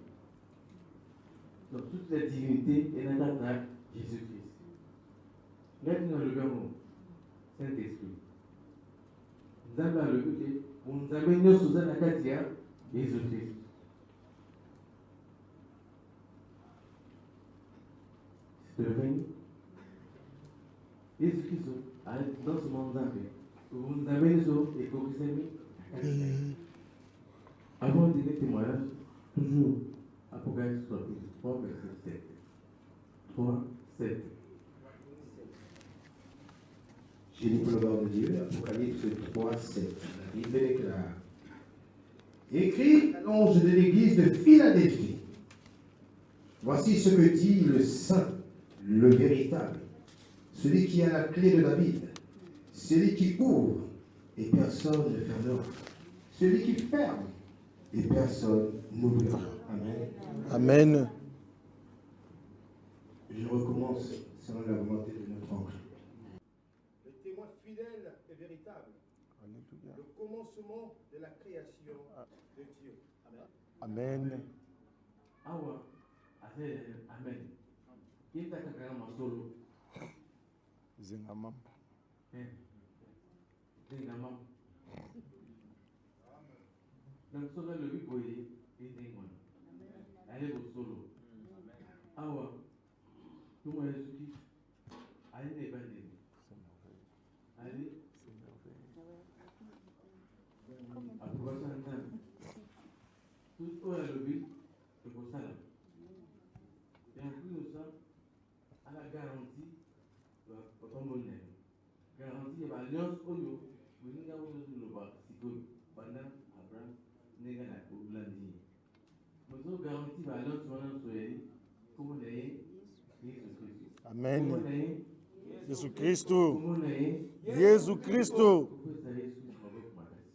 Donc, toute la divinité est dans la Jésus-Christ. Là, nous avons le verbe Saint-Esprit. Nous avons le but, nous avons nyos sur la Katia, Jésus-Christ. C'est le règne. Jésus-Christ, dans ce monde, vous nous avez sur les coquilles. Avant de donner témoignage, toujours Apocalypse 3, verset 7. 3, 7. J'ai lu pour le gloire de Dieu, Apocalypse 3, 7. La Bible déclare: écrit à l'ange de l'église de Philadelphie, voici ce que dit le Saint, le véritable, celui qui a la clé de David, celui qui ouvre et personne ne fermera, celui qui ferme et personne n'ouvrira. Amen. Amen. Je recommence selon la volonté de notre oncle. Le témoin fidèle et véritable. Le commencement de la création de Dieu. Amen. Amen. awa ase amen kita kakara masolo Zingamam. zingamam donc soka lobi boye ezingon ale bosolo awa tuma yesuki ale ne bande ale approcha nzambe tout oyo alobi ekosala yango ça ala garantie papa monene garantie ya baalliance oyo bolinga bozoloba sikoyo banda abraham ndenge na kolandi mozo garantie baalliance wana nyonso yali kombo na ye yesu kristo Amen. kombo na ye Yesu Kristo. kombo na ye Yesu Kristo. kopesa yesu maboko makasi.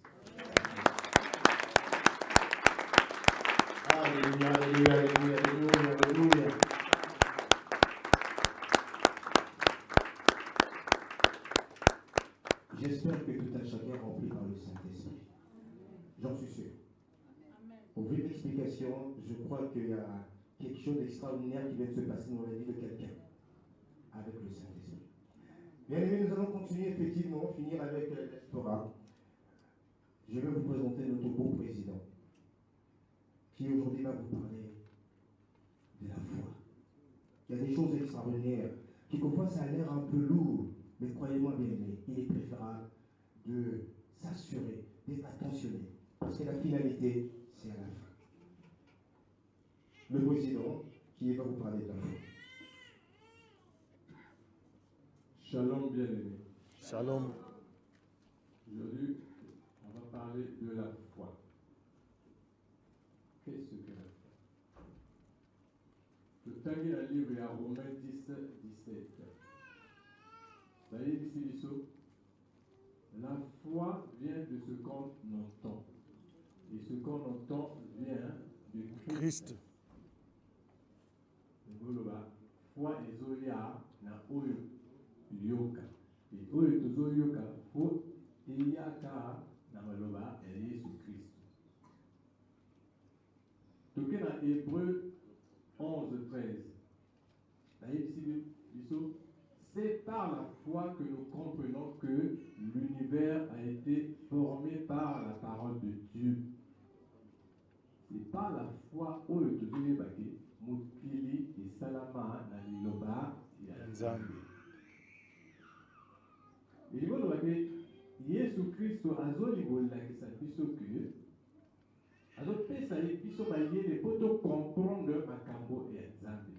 Alléluia, alléluia, alléluia, alléluia, alléluia. J'espère que tout un chacun est rempli par le Saint-Esprit. J'en suis sûr. Au vu de l'explication, je crois qu'il y a quelque chose d'extraordinaire qui vient de se passer dans la vie de quelqu'un avec le Saint-Esprit. Bien aimés, nous allons continuer effectivement, finir avec l'Espora. Je vais vous présenter notre beau président qui aujourd'hui va vous parler de la foi. Il y a des choses extraordinaires qui, quelquefois, ça a l'air un peu lourd, mais croyez-moi bien aimé, il est préférable de s'assurer, d'être attentionné, parce que la finalité, c'est à la fin. Le président qui va vous parler de la foi. Shalom bien-aimé. Shalom. Aujourd'hui, on va parler de la foi. Qu'est-ce que la foi? Le temps la livre est à Romains 10, 17. Vous voyez ici, Bissot? La foi vient de ce qu'on entend. Et ce qu'on entend vient de Christ. La foi ezoya na oyo yoka. Et oyo tozoyoka fo eyaka na maloba ya Yesu Christ. Toke na Hébreu 11, 13. C'est par la foi que nous comprenons que l'univers a été formé par la parole de Dieu. C'est par la foi oyo tozoyebaki mokili esalama na liloba ya Nzambe. Eliboloba Yesu Kristo azolibolakisa biso ke azopesa biso mayele po tocomprendre makambo ya Nzambe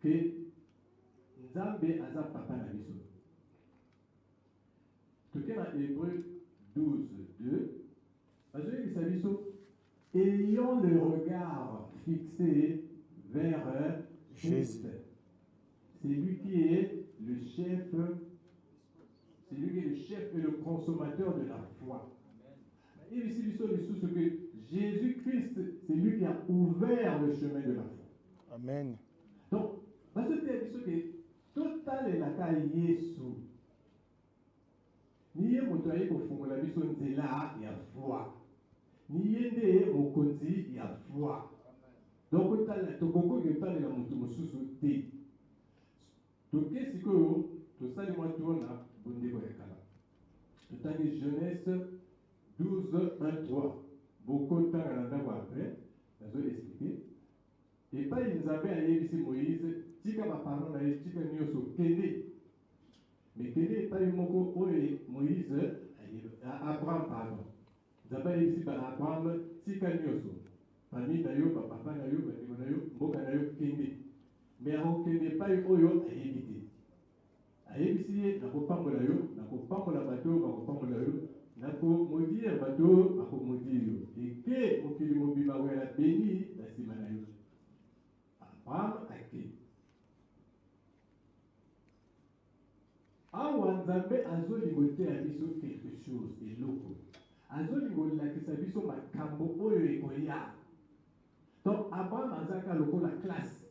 ke Nzambe aza papa na biso. Toke na Hébreu 12, 2 azolakisa biso ayant le regard fixé vers Jésus. C'est lui qui est le chef. C'est lui qui est le chef et le consommateur de la foi. Et ici, ce que Jésus-Christ, c'est lui qui a ouvert le chemin de la foi. Amen. Donc, parce que total est la taille Yesu. Ni ye moto aye kofungola biso nzela ya foi. Ni ye nde mokonzi ya foi. Donc tokoko ketalela moto mosusu te. Toke sikoyo tosali mwa tona bondeko ya kala. Totangi Genèse 12, 1, 3. Bokotanga na ndako après, nazo expliquer. Et pas Nzambe ayebisi Moïse, tika baparole na ye, tika nyonso kende. Mais kende pas moko oyo Moïse, Abraham pardon. Nzambe ayebisi ba Abraham tika nyonso. Famille na yo, papa na yo, bandeko na yo, mboka na yo kende. Mais akokende pas oyo ayebi te. Ayebisi ye nakopambola yo, nakopambola bato, bakopambola yo. Nakomodire bato, bakomodire yo. Eke mokili mobima wela beni na nsima na yo. Abraham ake. Awa Nzambe azolingo ya biso quelque chose eloko. Azolingo lakisa biso makambo oyo ekoya. Donc Abraham azaka lokola classe.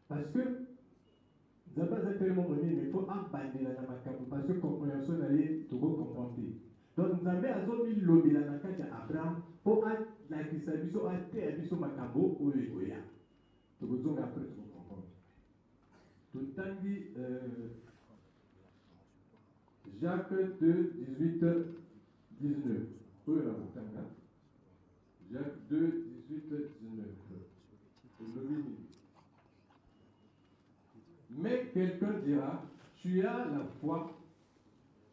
Parce que Nzambe aza tellement monene, mais il faut abandonner la makambo parce que compréhension d'aller tout comprendre. Donc Nzambe azomi lobela na kati ya Abraham pour lakisa biso ate Jacques 2, 18, 19. Oui, là, Jacques 2, 18, 19. Mais quelqu'un dira, tu as la foi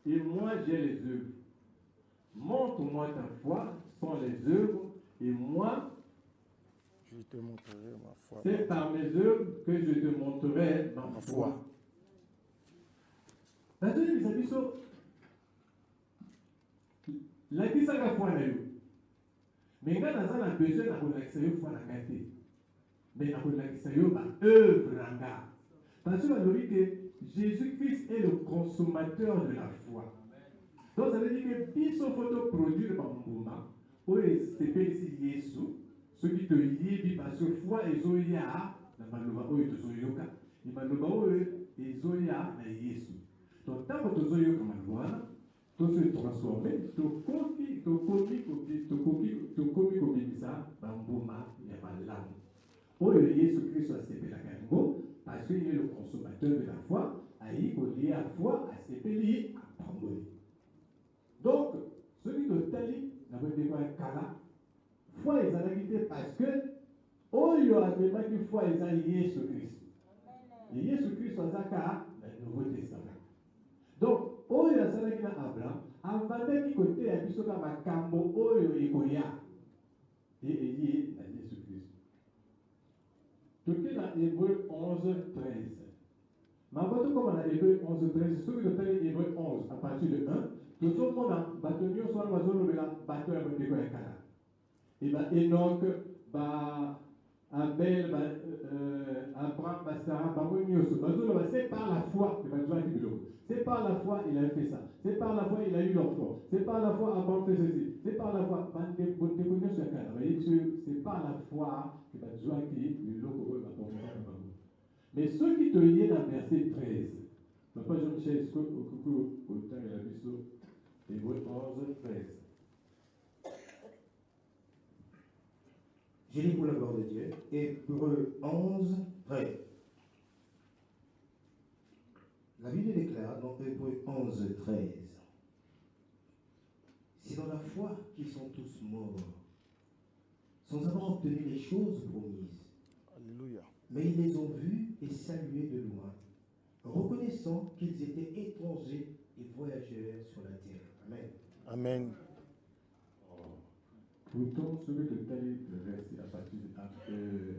et moi j'ai les œuvres. Montre-moi ta foi sans les œuvres et moi, Je te montrerai ma foi. c'est par mes œuvres que je te montrerai ma foi. La deuxième, les amis, la qui ça la foi là. Mais quand on a besoin de relaxer, foi la qualité. Mais on relaxer ma œuvre là. Parce que on dit que Jésus-Christ est le consommateur de la foi. Donc ça veut dire que biso photo produire par moment, où c'est pas ici Jésus, ce qui te lie parce que foi et zoya, la maloba où est zoyoka, et maloba où est zoya na Jésus. Donc tant que zoyoka maloba, tout se transformer, tout komi comme ça, bamboma, il y a pas de l'âme. Où Jésus-Christ a séparé la cango, parce qu'il est le consommateur de la foi, aïe, qu'on lie à foi, à séparer à pamboli. Donc, celui de Tali n'a pas été un kala. Foi est en parce que, oh, il y a une foi est en Jésus-Christ. Et Jésus-Christ est en Nouveau Testament. Donc, oh, il y a Abraham, avant de côté, il y a un peu de cambo, oh, il y a et il y a Jésus-Christ. Tout est dans Hébreu 11, 13. Mais avant tout, comme on a Hébreu 11, 13, celui de Tali Hébreu 11, à partir de 1, tout le monde a battu sur le bateau, le bateau a été fait. Et bien, Enoch, Abel, Abraham, Sarah, c'est par la foi, c'est par la foi il a fait ça. C'est par la foi il a eu l'enfant. C'est par la foi Abraham fait ceci. C'est par la foi, c'est par la foi que tu as besoin qu'il mais ceux qui te lient dans le verset 13, Papa Jean-Michel, est-ce que au temps de la mission, Hébreu 11, 13. Je lis pour la gloire de Dieu. Hébreu 11, 13. La Bible déclare dans Hébreu 11, 13. C'est dans la foi qu'ils sont tous morts, sans avoir obtenu les choses promises. Alléluia. Mais ils les ont vus et salués de loin, reconnaissant qu'ils étaient étrangers et voyageurs sur la terre. Amen. Amen. Pourtant, celui que tu as lu, le verset à partir de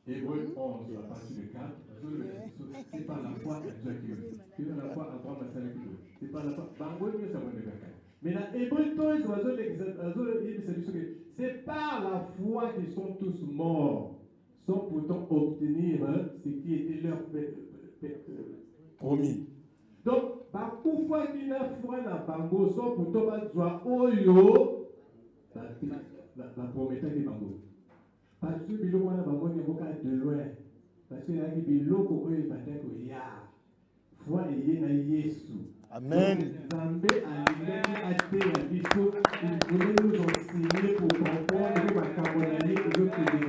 Hébreu 11, à partir de 4, c'est par la foi à Dieu qui veut. C'est par la foi à Abraham qui veut. C'est par la foi. Mais dans Hébreu 11, c'est par la foi qu'ils sont tous morts, sans pourtant obtenir ce qui était leur Promis. Donc, beaucoup fois qu'il a foi dans Bango, sans pourtant pas oyo. La prometteur de Bango. Parce que Biloko na Bango n'est pas de loin. Parce que là, Biloko est peut-être qu'il y a foi et na Yesu. Amen. Zambé a acheté la biso, il voulait nous enseigner pour comprendre que ma camonali est de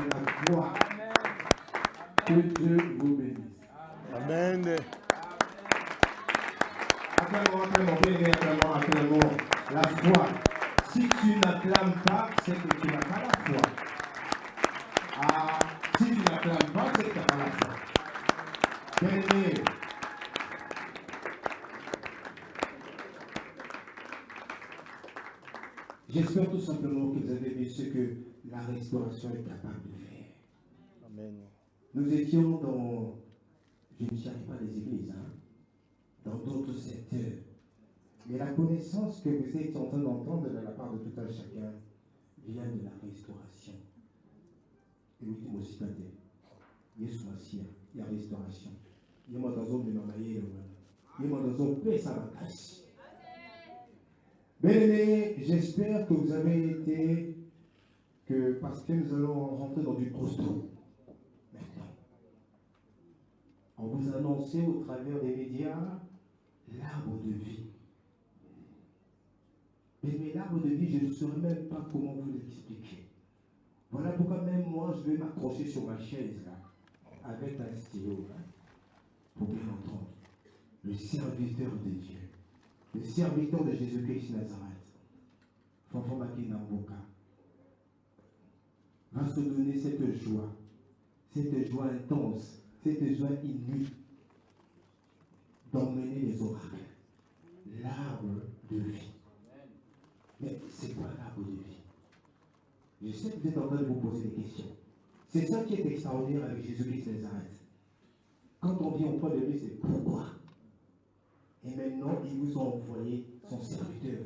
la foi. Que Dieu vous bénisse. Amen. Acclamons. La foi. Si tu n'acclames pas, c'est que tu n'as pas la foi. Ah, si tu n'acclames pas, c'est que tu n'as pas la foi. Bien-aimé, j'espère tout simplement que vous avez vu ce que la restauration est capable de faire. Amen. Nous étions dans, je ne cherche pas les églises, dans d'autres secteurs. Mais la connaissance que vous êtes en train d'entendre de la part de tout un chacun vient de la restauration. Et oui, moi aussi, Yesu Masia, il y a restauration. Il y a dans un ménamaïe, il y a dans un paix à la casse. Bien-aimés, j'espère que vous avez été, parce que nous allons rentrer dans du costaud. Maintenant, on vous a annoncé au travers des médias l'arbre de vie. Mais l'arbre de vie, je ne saurais même pas comment vous l'expliquer. Voilà pourquoi même moi, je vais m'accrocher sur ma chaise, là, avec un stylo, pour bien entendre. Le serviteur de Dieu le serviteur de Jésus-Christ Nazareth, Fanfan Makina Mboka, va se donner cette joie intense, cette joie inouïe d'emmener les oracles, l'arbre de vie. Mais c'est quoi l'arbre de vie? Je sais que vous êtes en train de vous poser des questions. C'est ça qui est extraordinaire avec Jésus-Christ Nazareth. Quand on vient au point de vue, c'est pourquoi? Et maintenant, il vous a envoyé son serviteur,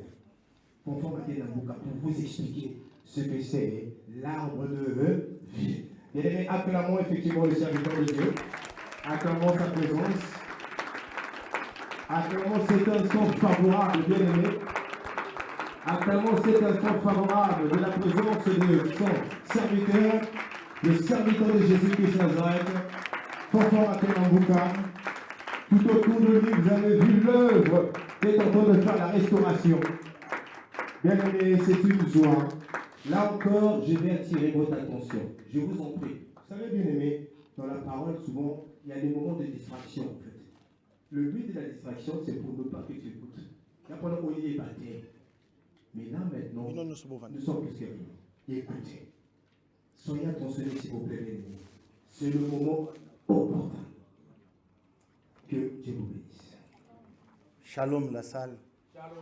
Fanfan Makina Mboka, pour vous expliquer ce que c'est l'arbre de vie. Bien aimé, acclamons effectivement le serviteur de Dieu. Acclamons sa présence. Acclamons cet instant favorable, bien aimé. Acclamons cet instant favorable de la présence de son serviteur, le serviteur de Jésus-Christ Nazareth, Fanfan Makina Mboka. Tout autour de lui, vous avez vu l'œuvre qui est en train de faire la restauration. Bien aimé, c'est une joie. Là encore, je vais attirer votre attention. Je vous en prie. Vous savez, bien aimé, dans la parole, souvent, il y a des moments de distraction, en fait. Le but de la distraction, c'est pour ne pas que tu écoutes. Là, pendant qu'on y est battu. Mais là, maintenant, nous sommes plus qu'amis. Écoutez. Soyez attentionnés, s'il vous plaît, bien aimé. C'est le moment opportun. Que Dieu vous bénisse. Shalom la salle. Shalom.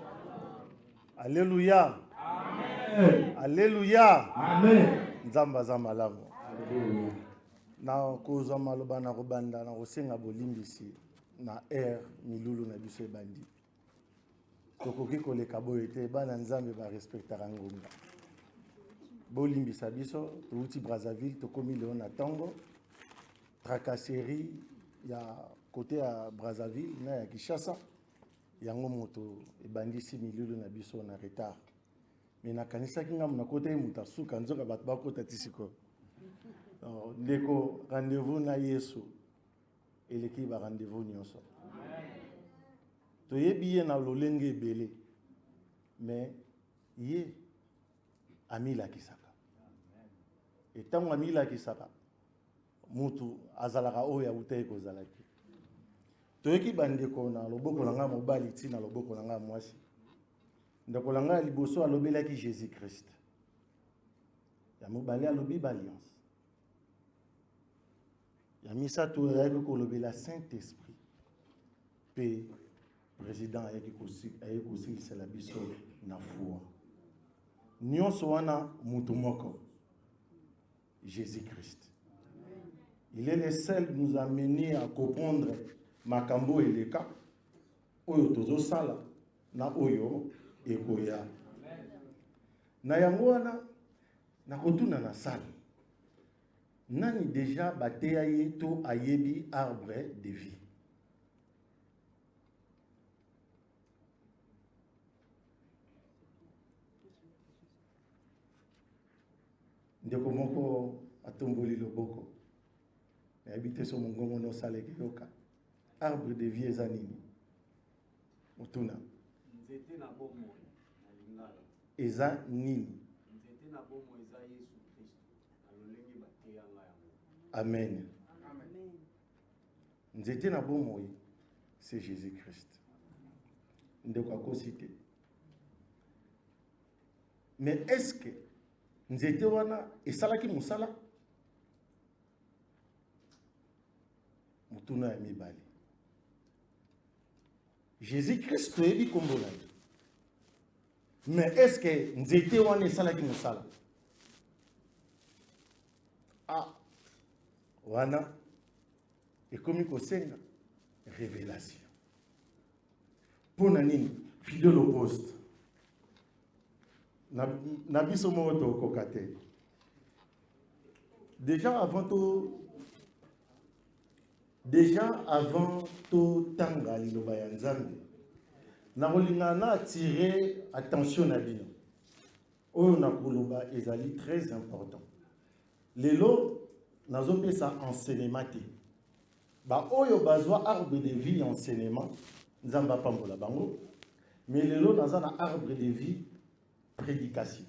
Alléluia. Amen. Alléluia. Amen. Nzamba za malamu. Alléluia. Na kozwa maloba na kobanda na kosenga bolimbisi na air milulu na biso ebandi. Tokoki koleka boye te bana nzambe ba respectera ngomba. Bolimbisa biso touti Brazzaville tokomi leo na tango. Tracasserie ya côté à Brazzaville na ya Kinshasa. Yango moto ebandisi milulu na biso na retard. Mais na kanisa kinga na côté muta suka nzoka bat ba kota tisiko. Ndeko rendez-vous na Yesu eleki ba rendez-vous nyonso. To yebi na lolenge ebele. Mais ye amila kisaka. Et tango amila kisaka mutu azalaka oya utei kozalaki. Toyeki bandeko na loboko na nga mobali ti na loboko na nga mwasi. Ndeko na nga liboso alobelaki Jésus-Christ. Ya mobali alobi alliance. Ya misato ayaki kolobela Saint-Esprit. Pe président ayaki kosilisela biso na foi. Nyonso wana mutu moko. Jésus-Christ. Il est le seul qui nous a menés à comprendre makambo eleka oyo tozo sala na oyo ekoya. Na yango wana na kotuna na sala. Nani déjà bateya ye to ayebi arbre de vie. Ndeko moko atomboli loboko. Habité sur mon gongo no sale yoka. Arbre de vie ezanini. Mutuna. Nzete na bomo na lingala. Eza nini. Nzete na bomo eza Yesu Kristo. Na lolenge bateya nga yango. Amen. Amen. Nzete na bomo c'est Jésus-Christ. Ndeko akosite. Mais est-ce que nzete wana esalaki musala? Mutuna ya mibali. Jésus-Christ toyebi kombo na ye. Mais est-ce que nzete wana esalaki musala? Ah, wana ekomi kosenga révélation. Pona nini? Fidèle au poste. Na biso moko tokoka te. Déjà avant to tanga liloba ya Nzambe, na kolinga na attirer attention na bino. Oyo na koloba ezali très important. Lelo nazopesa enseignement te. Ba oyo bazwa arbre de vie enseignement, Nzamba pambola bango. Mais lelo naza na arbre de vie prédication.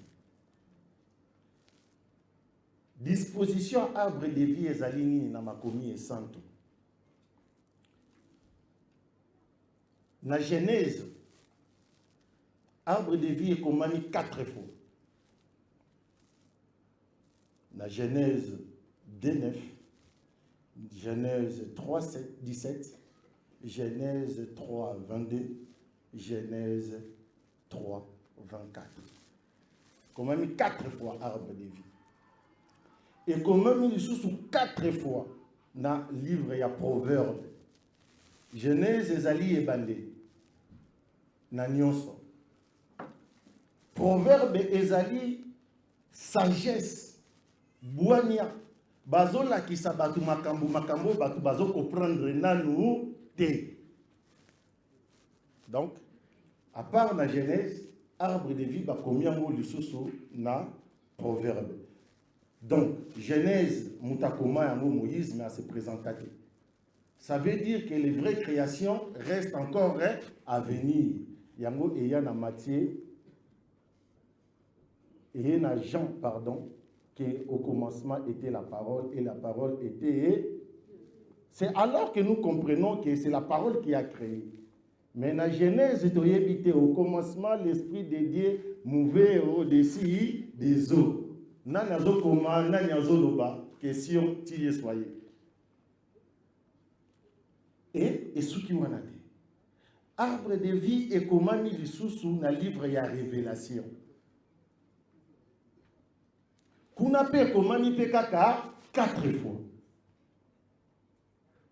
Disposition arbre de vie ezali nini na makomi et santo. Na Genèse arbre de vie est commandé 4 fois. La Genèse 2:9, Genèse 3:17, Genèse 3:22, Genèse 3:24. Comment mis 4 fois arbre de vie. Et comment mis sous 4 fois dans le livre, il y a Proverbe. Genèse ezali ebandé. Na nyonso. Proverbe ezali sagesse. Boania. Bazo la kisa batu makambo batu bazo comprendre nanu te. Donc, à part la Genèse, arbre de vie, combien mot le sous na proverbe. Donc, Genèse, Moutakoma et un mot Moïse, mais à se présenter. Ça veut dire que les vraies créations restent encore à venir. Yango et Yana Matthieu et Yana Jean, pardon, qui au commencement était la parole et la parole était. C'est alors que nous comprenons que c'est la parole qui a créé. Mais dans Genèse, au commencement, l'Esprit de Dieu mouvait au-dessus des eaux. Nanazo koma, nanazo loba, question, tiye soyez. Et ce qui wana te. Arbre de vie et comment il sous na livre ya révélation. Kuna pe comment il pe kaka 4 fois.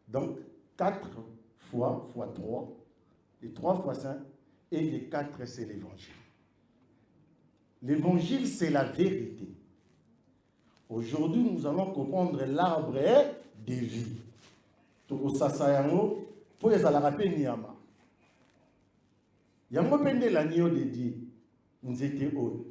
Donc 4 fois fois 3. Les 3 fois 5 et les 4 c'est l'évangile. L'évangile c'est la vérité. Aujourd'hui, nous allons comprendre l'arbre de vie. Toko sasa yango po ezala rapé niyama. Yango pende la nio de Dieu. Nzete o.